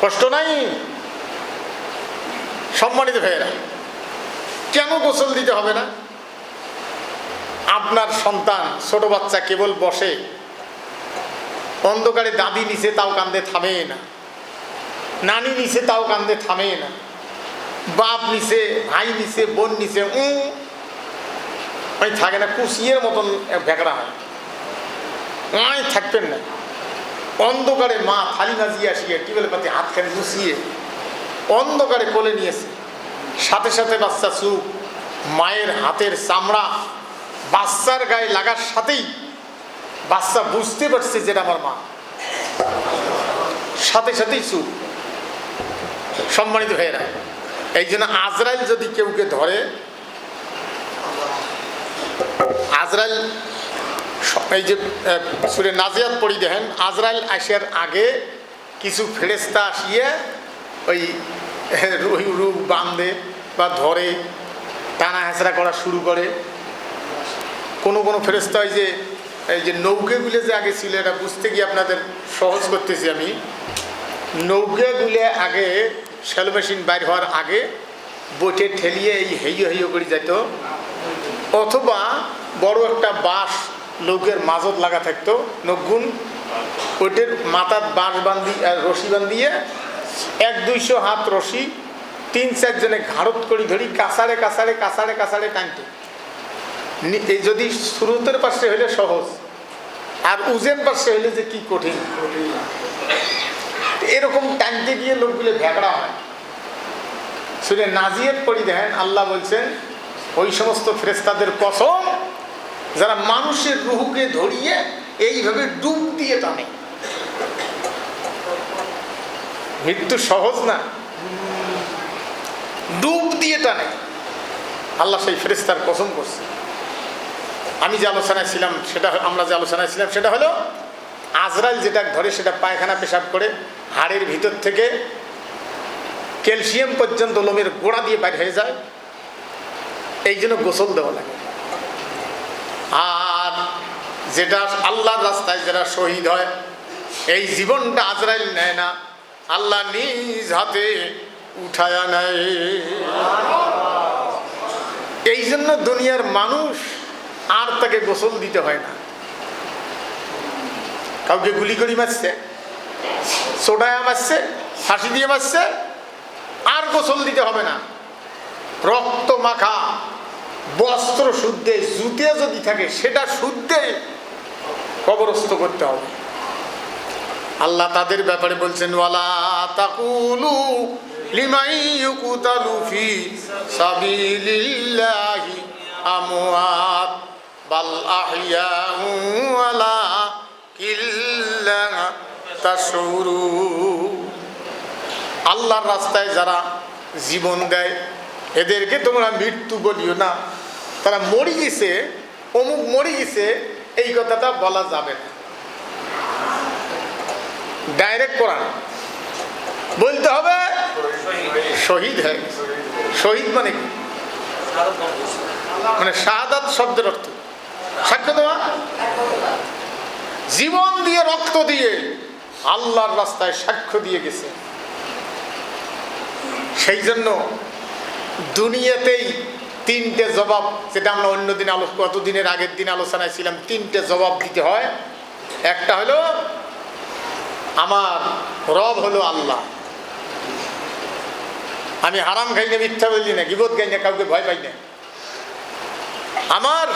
কষ্ট নাই। সম্মানিত ভাইয়েরা, কেন গোসল দিতে হবে না? আপনার সন্তান ছোট বাচ্চা কেবল বসে, অন্ধকারে দাদি নিচে তাও কান্দে থামে না, নানি নিচে তাও কান্দে থামে না, বাপ নিচে, ভাই নিচে, বোন নিচে থাকে না, কুচিয়ের মতন ভেকড়া হয়, থাকবেন না। অন্ধকারে মা থালি নাজিয়ে আসিয়ে টিউবওয়েল পাতে হাতখানি গুছিয়ে অন্ধকারে কোলে নিয়েছে, সাথে সাথে বাচ্চা চুপ, মায়ের হাতের চামড়া বাচ্চার গায়ে লাগার সাথেই বাচ্চা বুঝতে পারছে যেটা আমার মা, সাথে সাথেই চুপ। সম্মানিত ভাইয়েরা, এই জন্য আজরাইল যদি কেউকে ধরে, আজরাইল এই যে সূরা নাজিয়াত পড়ি দেখেন, আজরাইল আসার আগে কিছু ফেরেশতা আসিয়ে ওই রূপ বাঁধে বা ধরে টানা হেঁচড়া করা শুরু করে। কোনো কোনো ফেরেশতা এই যে নৌকাগুলো যে আগে ছিল, এটা বুঝতে গিয়ে আপনাদের সহজ করতেছি আমি। নৌকাগুলো আগে শ্যালো মেশিন বাইর হওয়ার আগে বোটে ঠেলিয়ে এই হেইয় হেইয় করে যেত, অথবা বড় একটা বাঁশ নৌকের মাঝত লাগা থাকতো, নগুন, ওইটার মাথার বাঁশ বান্ধি আর রশি বান্ধিয়ে 100-200 হাত রশি 3-4 জনে ঘাড়ত করে ধরি কাছাড়ে কাছাড়ে কাছাড়ে কাছাড়ে টানতে। এই যদি স্রোতের পাশে হইলে সহজ, আর উজেন পাশে হইলে যে কি কঠিন। এরকম টানতে গিয়ে লোকগুলো ভেকড়া হয়। শুনে নাজিয়াত পড়ি দেখেন, আল্লাহ বলছেন ওই সমস্ত ফেরেশতাদের কসম যারা মানুষের রুহুকে ধরিয়ে এইভাবে ডুব দিয়ে টানে। মৃত্যু সহজ না, ডুব দিয়ে টানে। আল্লাহ সেই ফেরেশতার কসম করছে। আমি যে আলোচনায় ছিলাম সেটা হলো আজরাইল যেটা ধরে সেটা পায়খানা পেশাব করে হাড়ের ভিতর থেকে ক্যালসিয়াম পর্যন্ত লোমের গোড়া দিয়ে বাইরে হয়ে যায়, এই জন্য গোসল দেওয়া লাগে। আর যেটা আল্লাহর রাস্তায় যারা শহীদ হয়, এই জীবনটা আজরাইল নেয় না, আল্লাহ নিজ হাতে উঠায়া নেয়। এই জন্য দুনিয়ার মানুষ আর তাকে গোসল দিতে হয় না। কাউকে গুলি করে মারছে, সোডায় মারছে, ফাঁসি দিয়ে মারছে, আর গোসল দিতে হবে না। রক্ত মাখা বস্ত্র শুদ্ধে, জুতে যদি থাকে সেটা শুদ্ধে কবরস্থ করতে হবে। আল্লাহ তাদের ব্যাপারে বলছেন, ওয়ালা তাকুলু লিমান ইউকতালু ফি সাবিলিল্লাহি আমওয়াত বাল আহইয়াউ ওয়ালাকিল্লা তাশউরুন। আল্লাহর রাস্তায় যারা জীবন দেয় এদেরকে তোমরা মৃত্যু বলিও না, তারা মরে গেছে, অমুক মরে গেছে, এই কথাটা বলা যাবে না। ডাইরেক্ট কোরআন বলতে হবে শহীদ হয়ে গেছে। শহীদ মানে কি? মানে শাহাদাত শব্দের অর্থ সাক্ষ্য দেওয়া, জীবন দিয়ে রক্ত দিয়ে আল্লাহর রাস্তায় সাক্ষ্য দিয়ে গেছে। সেই জন্য দুনিয়াতেই তিনটে জবাব, যেটা আমরা অন্যদিন কতদিনের আগের দিন আলোচনায় ছিলাম, তিনটে জবাব দিতে হয়। একটা হলো আমার রব হলো আল্লাহ, আমি হারাম খাই না, মিথ্যা বলি না, গীবত গাই না, কাউকে ভয় পাই না। আমার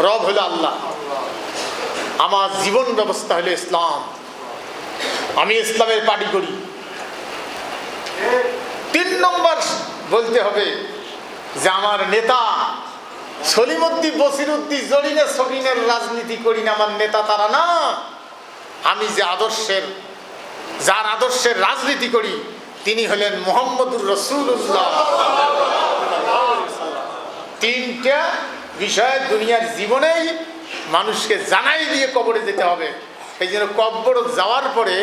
রব হলো আল্লাহ, আমার জীবন ব্যবস্থা হলো ইসলাম, আমি ইসলামের পার্টি করি। 3 নম্বর বলতে হবে যে আমার নেতা সলিমউদ্দিন বসিরউদ্দিন জরিনা সকিনের রাজনীতি করি না, আমার নেতা তারা না, আমি যে আদর্শের, যার আদর্শের রাজনীতি করি তিনি হলেন মুহাম্মদুর রাসূলুল্লাহ। 3টা বিষয় দুনিয়ার জীবনেই মানুষকে জানাই দিয়ে কবরে যেতে হবে। এই জন্য কবর যাওয়ার পরে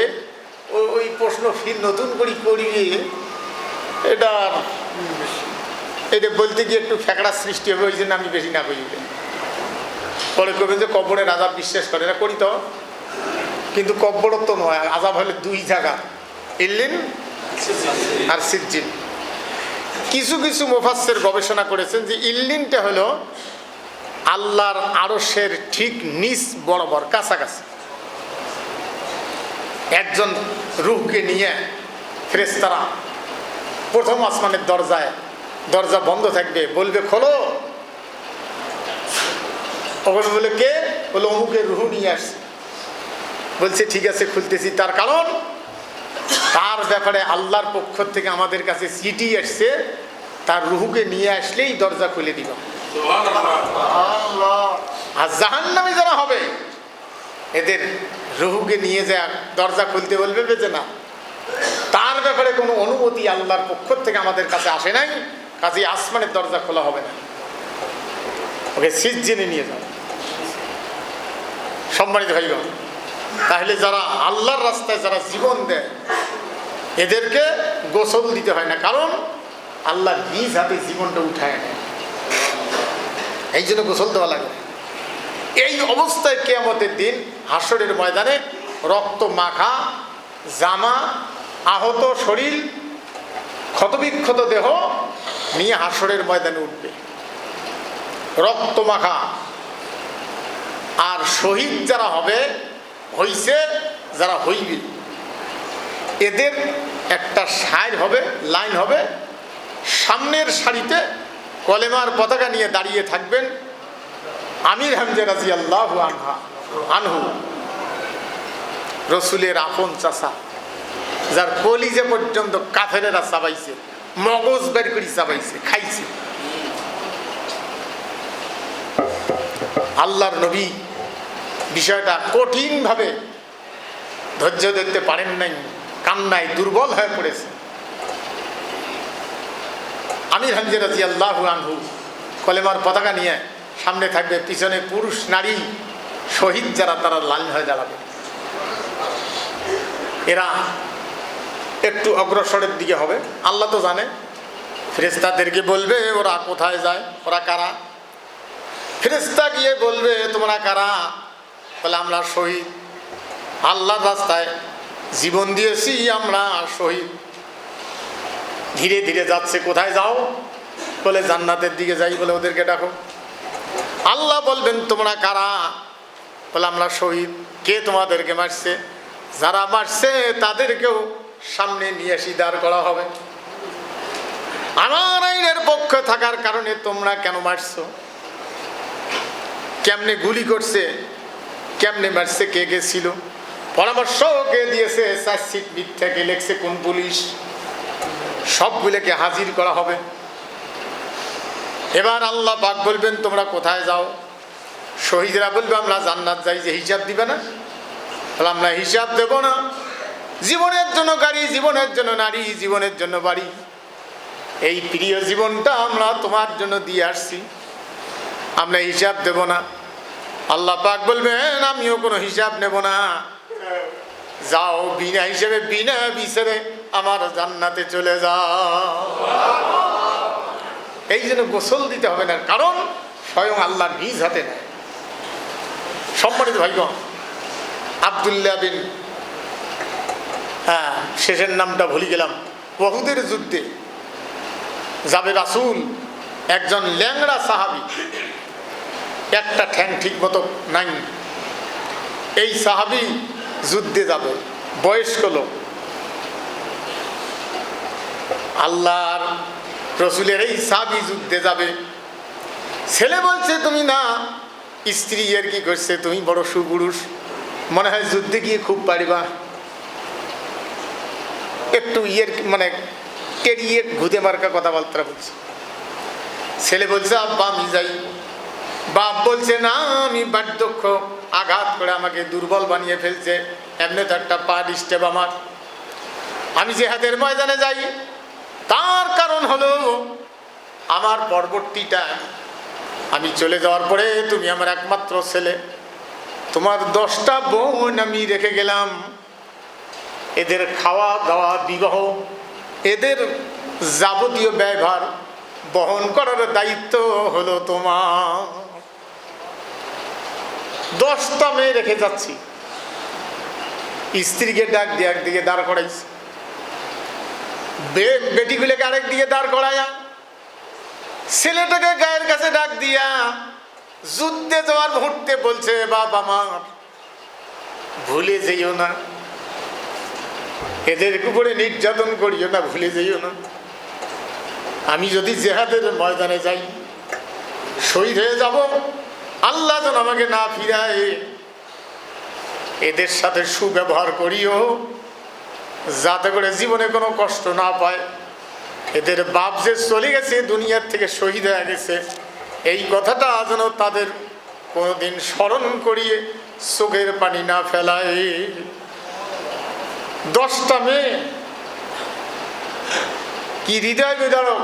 ওই প্রশ্ন ফির নতুন করে করিয়ে এটা বলতে গিয়ে একটু ফ্যাকড়া সৃষ্টি হবে, ওই জন্য আমি বেশি না করি। পরে করবেন যে কবরের আযাব বিশ্বাস করে না, করি তো, কিন্তু কব্বরত তো নয়, আযাব হলে 2 জায়গা, ইল্লিন আর সিজ্জিন। কিছু কিছু মুফাসসির গবেষণা করেছেন যে ইল্লিনটা হলো আল্লাহর আরশের ঠিক নিচ বরাবর কাছাকাছি। একজন রূহকে নিয়ে ফেরেশতারা প্রথম আসমানের দরজায়, দরজা বন্ধ থাকবে, বলবে খোলো, ওখানে বলে কে? বলে অমুকের রূহ নিয়ে আসছে। বলছে ঠিক আছে খুলতেছি, তার কারণ তার ব্যাপারে আল্লাহর পক্ষ থেকে আমাদের কাছে চিঠি আসছে, তার রূহকে নিয়ে আসলেই দরজা খুলে দিব। আর জাহান্নামী যারা হবে এদের রূহকে নিয়ে যায় দরজা খুলতে বলবে যে না, তার ব্যাপারে কোনো অনুমতি আল্লাহর পক্ষ থেকে আমাদের কাছে আসে নাই, কাজে আসমানের দরজা খোলা হবে না, ওকে সিজ্জিনে নিয়ে যাও। সম্মানিত ভাইগণ, তাহলে যারা আল্লাহর রাস্তায় যারা জীবন দেয় এদেরকে গোসল দিতে হয় না, কারণ আল্লাহ নিজ হাতে জীবনটা উঠায় নেয়, এই জন্য গোসল দেওয়া লাগে। এই অবস্থায় কিয়ামতের দিন হাসরের ময়দানে রক্ত মাখা জামা, আহত শরীর, ক্ষতবিক্ষত দেহ নিয়ে হাসরের ময়দানে উঠবে, রক্ত মাখা। আর শহীদ যারা হবে, হইছে যারা হইবে, এদের একটা সাইড হবে, লাইন হবে, সামনের সারিতে কলেমার পতাকা নিয়ে দাঁড়িয়ে থাকবেন আমির হামজা রাদিয়াল্লাহু আনহু, রসুলের আপন চাচা, যার কলিজা পর্যন্ত কাফেরেরা চাবাইছে, মগজ বের করে চাবাইছে, খাইছে। আল্লাহর নবী বিষয়টা কঠিনভাবে ধৈর্য ধরতে পারেন নাই, কান্নায় দুর্বল হয়ে পড়েছে। আমির হামজা রাদিয়াল্লাহু আনহু কলেমার পতাকা নিয়ে সামনে থাকবে, পিছনে পুরুষ নারী শহীদ যারা তারা লাইন হয়ে দাঁড়াবে। এরা একটু অগ্রসরের দিকে হবে, আল্লাহ তো জানে। ফেরেশতাদেরকে বলবে ওরা কোথায় যায়, ওরা কারা। ফেরেশতা গিয়ে বলবে তোমরা কারা? বলে আমরা শহীদ, আল্লাহর রাস্তায় জীবন দিয়েছি, আমরা শহীদ। ধীরে ধীরে যাচ্ছে। কোথায় যাও? বলে জান্নাতের দিকে যাই। বলে ওদেরকে ডাকো। আল্লাহ বলবেন তোমরা কারা? বলে আমরা শহীদ। কে তোমাদেরকে মারছে? যারা মারছে তাদেরকেও সামনে নিয়ে এসে দাঁড় করা হবে। আমার আইনের পক্ষে থাকার কারণে তোমরা কেন মারছো? কেমনে গুলি করছে, কেমনে মারছে, কে কে ছিল, পরামর্শ কে দিয়েছে, চার্জশিট মিথ্যা কে লিখছে, কোন পুলিশ, সবগুলোকে হাজির করা হবে। এবার আল্লাহ পাক বলবেন তোমরা কোথায় যাও? শহীদরা বলবে আমরা জান্নাত যাই। যে হিসাব দিবে না? বলে আমরা হিসাব দেব না। জীবনের জন্য গাড়ি, জীবনের জন্য নারী, জীবনের জন্য বাড়ি, এই প্রিয় জীবনটা আমরা তোমার জন্য দিয়ে আসছি, আমরা হিসাব দেব না। আল্লাহ পাক বলবেন আমিও কোনো হিসাব নেব না, যাও বিনা হিসেবে বিনা বিচারে আমার জান্নাতে চলে যাও। এই জন্য গোসল দিতে হবে না, কারণ স্বয়ং আল্লাহ নিজ হাতে নেয়। সম্মানিত ভাইগণ, আব্দুল্লাহ বিন, শেষের নামটা ভুলে গেলাম, উহুদের যুদ্ধে যাবে রাসূল, একজন ল্যাংড়া সাহাবী, একটা ঠ্যাং ঠিক মতো নাই। এই সাহাবী যুদ্ধে যাবে, বয়স্ক লোক। আল্লাহর রসুলের এই সাহাবী যুদ্ধে যাবে। ছেলে বলছে তুমি না, স্ত্রী এর কি করছে, তুমি বড় সুপুরুষ, মনে হয় যুদ্ধে গিয়ে খুব পারিবা। একটু মানে টেরিয়ে ঘুদে মার্কা কথাবার্তা বলছে। ছেলে বলছে আব্বা আমি যাই। বাপ বলছে না, আমি বার্ধক্য আঘাত করে আমাকে দুর্বল বানিয়ে ফেলছে, এমনি তো একটা পা ডিস্টার্ব আমার, আমি জিহাদের ময়দানে যাই। তার কারণ হলো আমার পরবর্তীটা, আমি চলে যাওয়ার পরে তুমি আমার একমাত্র ছেলে, তোমার 10টা বোন আমি রেখে গেলাম, এদের খাওয়া দাওয়া, বিবাহ, এদের যাবতীয় ব্যয়ভার বহন করার দায়িত্ব হলো তোমার। 10টা মেয়ে রেখে যাচ্ছি। স্ত্রীকে ডাক দিয়ে একদিকে দাঁড় করাইছি, বেটিগুলোকে আরেক দিকে দাঁড় করাইয়া, ছেলেটাকে গায়ের কাছে ডাক দিয়া যুদ্ধে যাওয়ার মুহূর্তে বলছে বাবা আমার ভুলে যেও না, এদের উপরে নির্যাতন করিও না, ভুলে যেও না। আমি যদি জিহাদের ময়দানে যাই, শহীদ হয়ে যাব, আল্লাহ যেন আমাকে না ফিরায়, এদের সাথে সুব্যবহার করিও, যাতে করে জীবনে কোনো কষ্ট না পায়। এদের বাপ যে চলে গেছে, দুনিয়ার থেকে শহীদ হয়ে গেছে, এই কথাটা যেন তাদের কোনোদিন স্মরণ করিয়ে চোখের পানি না ফেলায়। 10টা মেয়ে, কি হৃদয় বিদারক।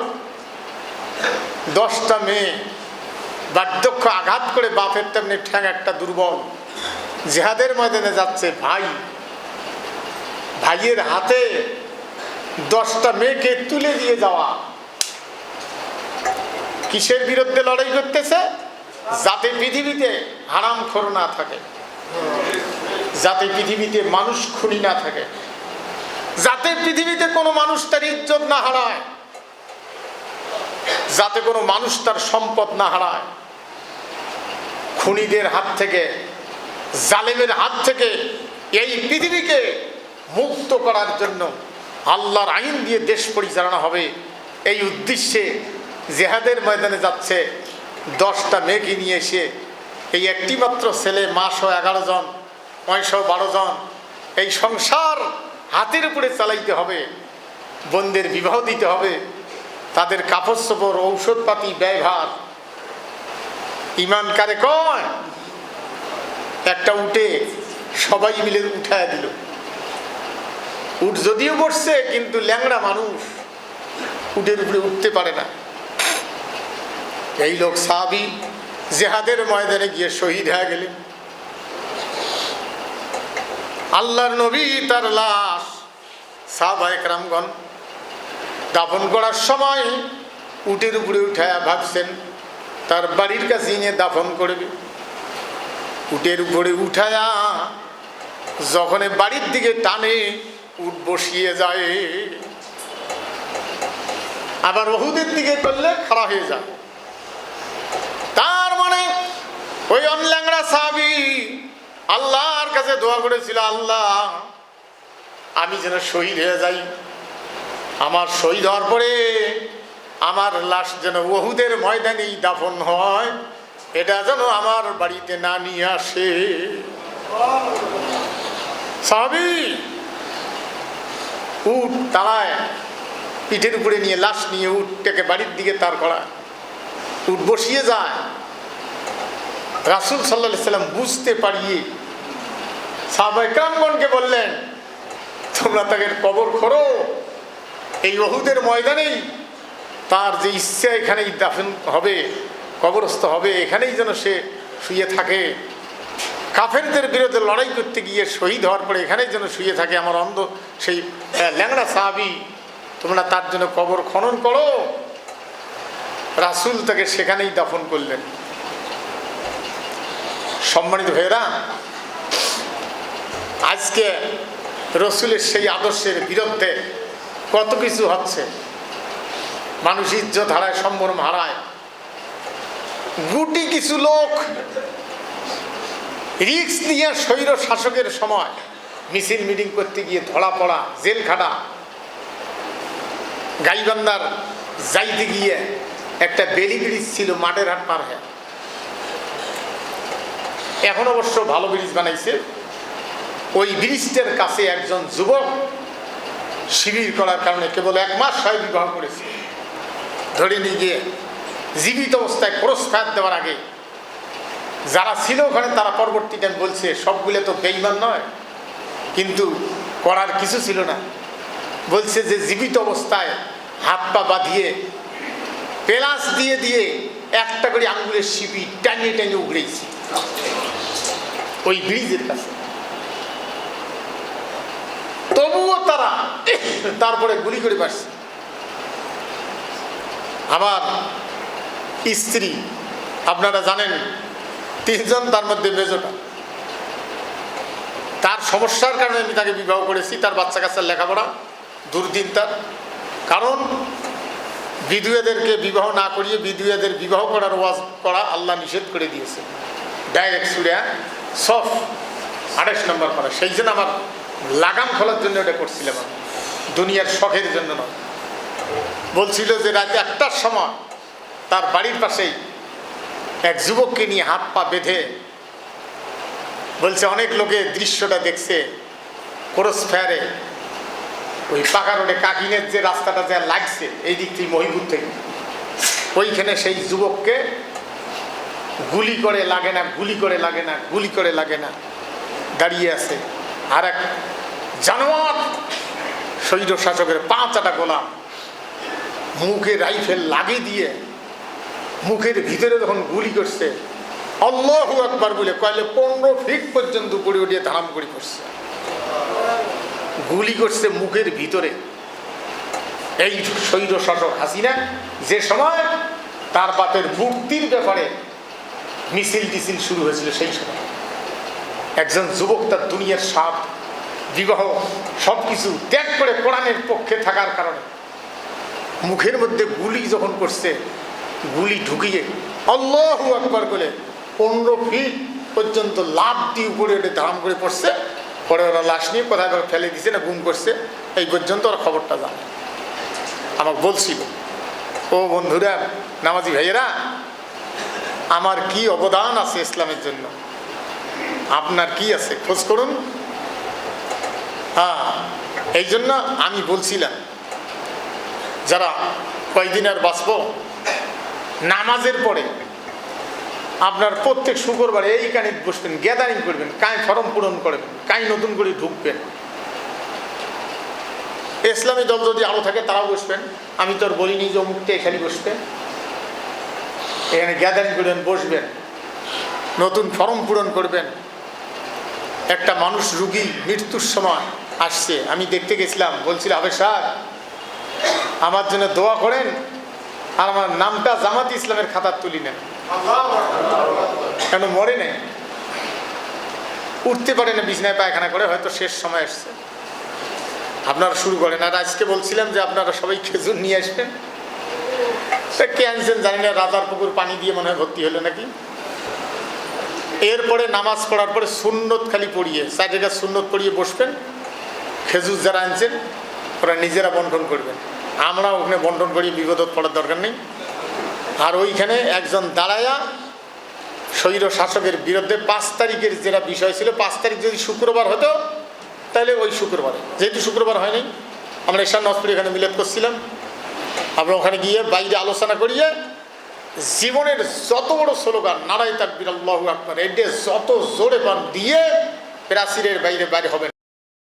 10টা মেয়ে বার্ধক্য আঘাত করে, বাপের তেমনি ঠ্যাং একটা দুর্বল, জিহাদের ময়দানে যাচ্ছে। ভাইয়ের হাতে 10টা মেয়েকে তুলে দিয়ে যাওয়া। কিসের বিরুদ্ধে লড়াই করতেছে? যাতে পৃথিবীতে হারামখোর না থাকে, যাতে পৃথিবীতে মানুষ খুনি না থাকে, যাতে পৃথিবীতে কোনো মানুষ তার ইজ্জত না হারায়, যাতে কোনো মানুষ তার সম্পদ না হারায়। খুনিদের হাত থেকে, জালেমের হাত থেকে এই পৃথিবীকে মুক্ত করার জন্য আল্লাহর আইন দিয়ে দেশ পরিচালনা হবে, এই উদ্দেশ্যে জিহাদের ময়দানে যাচ্ছে। 10টা মেয়েকে নিয়ে এসে, এই একটি মাত্র ছেলে, মাসও 11 জন, 12 জন, এই সংসার হাতের উপরে চালাইতে হবে। বোনদের বিবাহ দিতে হবে, তাদের কাপড় চোপড়, ঔষধপাতি, ব্যয়ভার। ইমান কারে কয়? একটা উঠে সবাই মিলে উঠায় দিল। উঠ যদিও বসছে, কিন্তু ল্যাংড়া মানুষ, উটের উপরে উঠতে পারে না। এই লোক সাহাবী জিহাদের ময়দানে গিয়ে শহীদ হয়ে গেলেন। আল্লাহর নবী তার লাশ সাহাবায়ে কেরামগণ দাফন করার সময় উটের উপরে উঠায় ভাবছেন তার বাড়ির কাছে এনে দাফন করবে। উটের উপরে উঠায়া যখন বাড়ির দিকে টানে, উট বসিয়ে যায়, আবার উহুদের দিকে করলে খাড়া হয়ে যায়। তার মানে ওই অনল্যাংড়া সাহাবী আল্লাহর কাছে দোয়া করেছিল, আল্লাহ আমি যেন শহীদ হয়ে যাই, আমার শহীদ হওয়ার পরে আমার লাশ যেন উহুদের ময়দানেই দাফন হয়, এটা যেন আমার বাড়িতে না নিয়ে আসে। সাহাবী উট তাড়ায়, পিঠের উপরে নিয়ে লাশ নিয়ে উটটাকে বাড়ির দিকে তার করা, উট বসিয়ে যায়। রাসূল সাল্লাল্লাহু আলাইহি সাল্লাম বুঝতে পারিয়ে সাহাবায়ে কেরামগণকে বললেন, তোমরা তাকে কবর করো, এই উহুদের ময়দানেই তার যে ইচ্ছা এখানেই দাফন হবে, কবরস্থ হবে, এখানেই যেন সে শুয়ে থাকে। কাফেরদের বিরুদ্ধে লড়াই করতে গিয়ে শহীদ হওয়ার পরে এখানেই যেন শুয়ে থাকে আমার অন্ধ সেই ল্যাংড়া সাহাবী, তোমরা তার জন্য কবর খনন করো। রাসূল তাকে সেখানেই দাফন করলেন। সম্মানিত ভাইয়েরা, আজকে রসুলের সেই আদর্শের বিরুদ্ধে কত কিছু হচ্ছে। মানুষ ইজ্জত হারায়, সম্ভ্রম হারায়। গুটি কিছু লোক রিস্ক নিয়ে স্বৈর শাসকের সময় মিছিল মিটিং করতে গিয়ে ধরা পড়া, জেল খাটা। গাইবান্ধার যাইতে গিয়ে একটা বেলি ব্রিজ ছিল মাঠের হাট পার হয়ে, এখন অবশ্য ভালো ব্রিজ বানাইছে। ওই ব্রিজটার কাছে একজন যুবক শিবির করার কারণে কেবল 1 মাস হয় বিবাহ করেছে। ধরে নিয়ে গিয়ে জীবিত অবস্থায় ক্রস ফায়ার দেওয়ার আগে যারা ছিল ওখানে তারা পরবর্তীতে বলছে সবগুলো তো বেঈমান নয়, কিন্তু করার কিছু ছিল না। বলছে যে জীবিত অবস্থায় হাত পা বাঁধিয়ে পেলাস দিয়ে দিয়ে একটা করে আঙ্গুলের শিপি টানিয়ে টানিয়ে উগড়েছি ওই ব্রিজের কাছে। তবুও তারা তারপরে গুলি করে পারছে। আমার স্ত্রী আপনারা জানেন 3 জন, তার মধ্যে মেজোটা। তার সমস্যার কারণে আমি তাকে বিবাহ করেছি। তার বাচ্চা কাচ্চার লেখাপড়া দুর্দিন তার। কারণ বিধুয়াদেরকে বিবাহ না করিয়ে বিধুয়াদের বিবাহ করার ওয়াজ করা আল্লাহ নিষেধ করে দিয়েছে। ডাইরেক্ট সুরিয়া সফ 28 নম্বর করা। সেই জন্য আমার লাগাম খোলার জন্য ওটা করছিলাম, আমি দুনিয়ার শখের জন্য নয়। বলছিল যে রাতে 1টার সময় তার বাড়ির পাশেই এক যুবককে নিয়ে হাত পা বেঁধে, বলছে অনেক লোকে দৃশ্যটা দেখছে ক্রস ফায়ারে ওই পাকা রোডে কাকিনের যে রাস্তাটা যা লাগছে এই দিক থেকে মহিপুর থেকে, ওইখানে সেই যুবককে গুলি করে লাগে না, গুলি করে লাগে না, গুলি করে লাগে না, দাঁড়িয়ে আছে। আর এক জানোয়ার স্বৈর শাসকের 5টা গোলা মুখে রাইফেল লাগিয়ে দিয়ে মুখের ভিতরে যখন গুলি করছে, আল্লাহু আকবার বলে কয়লে 15 ফিট পর্যন্ত উপরে উঠিয়ে ধারাম করে করছে, গুলি করছে মুখের ভিতরে। এই স্বৈর শাসক হাসিনা যে সময় তার বাপের মুক্তির ব্যাপারে মিছিল টিছিল শুরু হয়েছিল, সেই সময় একজন যুবক তার দুনিয়ার স্বাদ, বিবাহ সব কিছু ত্যাগ করে কোরআনের পক্ষে থাকার কারণে মুখের মধ্যে গুলি যখন করছে, গুলি ঢুকিয়ে আল্লাহু আকবার বলে 15 ফিট পর্যন্ত লাফ দিয়ে উপরে ওটা ধারাম করে পড়ছে। পরে ওরা লাশ নিয়ে কোথায় ফেলে দিছে না গুম করছে, এই পর্যন্ত ওরা খবরটা জানে। আমাকে বলছিল, ও বন্ধুরা নামাজি ভাইয়েরা, আমার কি অবদান আছে ইসলামের জন্য, আপনার কি আছে খোঁজ করুন। হ্যাঁ, এই জন্য আমি বলছিলাম যারা কয়দিন আর বাঁচব, নামাজের পরে আপনার প্রত্যেক শুক্রবারে এইখানে বসবেন, গ্যাদারিং করবেন, কাই ফর্ম পূরণ করবেন, কাই নতুন করে ঢুকবেন। ইসলামী দল যদি আরও থাকে তারাও বসবেন। আমি তো আর বলিনি যে অমুকটা এখানে বসবেন, এখানে গ্যাদারিং করবেন, বসবেন, নতুন ফর্ম পূরণ করবেন। একটা মানুষ রুগী মৃত্যুর সময় আসছে, আমি দেখতে গেছিলাম, বলছিল আবে স্যার আমার জন্য দোয়া করেন, আর আমার নামটা জামাত ইসলামের খাতার তুলি নেন, কেন মরে নেই, উঠতে পারে না, বিছনায় পায়খানা করে, হয়তো শেষ সময় আসছে, আপনারা শুরু করেন। আর আজকে বলছিলাম যে আপনারা সবাই খেজুর নিয়ে আসবেন, কে আনছেন জানি না, রাজার পুকুর পানি দিয়ে মনে হয় ভর্তি হলো নাকি। এরপরে নামাজ পড়ার পরে সুন্নত খালি পড়িয়ে, চারটা সুন্নত পড়িয়ে বসবেন, খেজুর যারা আনছেন ওরা নিজেরা বন্টন করবেন, আমরা ওখানে বন্টন করিয়ে বিপদত পড়ার দরকার নেই। আর ওইখানে একজন দাঁড়ায়া স্বৈর শাসকের বিরুদ্ধে 5 তারিখের যেটা বিষয় ছিল, 5 তারিখ যদি শুক্রবার হতো তাহলে ওই শুক্রবারে, যেহেতু শুক্রবার হয় নাই, আমরা এশার নজপুর এখানে মিলাদ করছিলাম, আমরা ওখানে গিয়ে বাইরে আলোচনা করিয়ে জীবনের যত বড় স্লোগান নারায়ে তাকবীর আল্লাহু আকবার, এটা যত জোরে পান দিয়ে প্রাচীরের বাইরে বাইরে হবেন।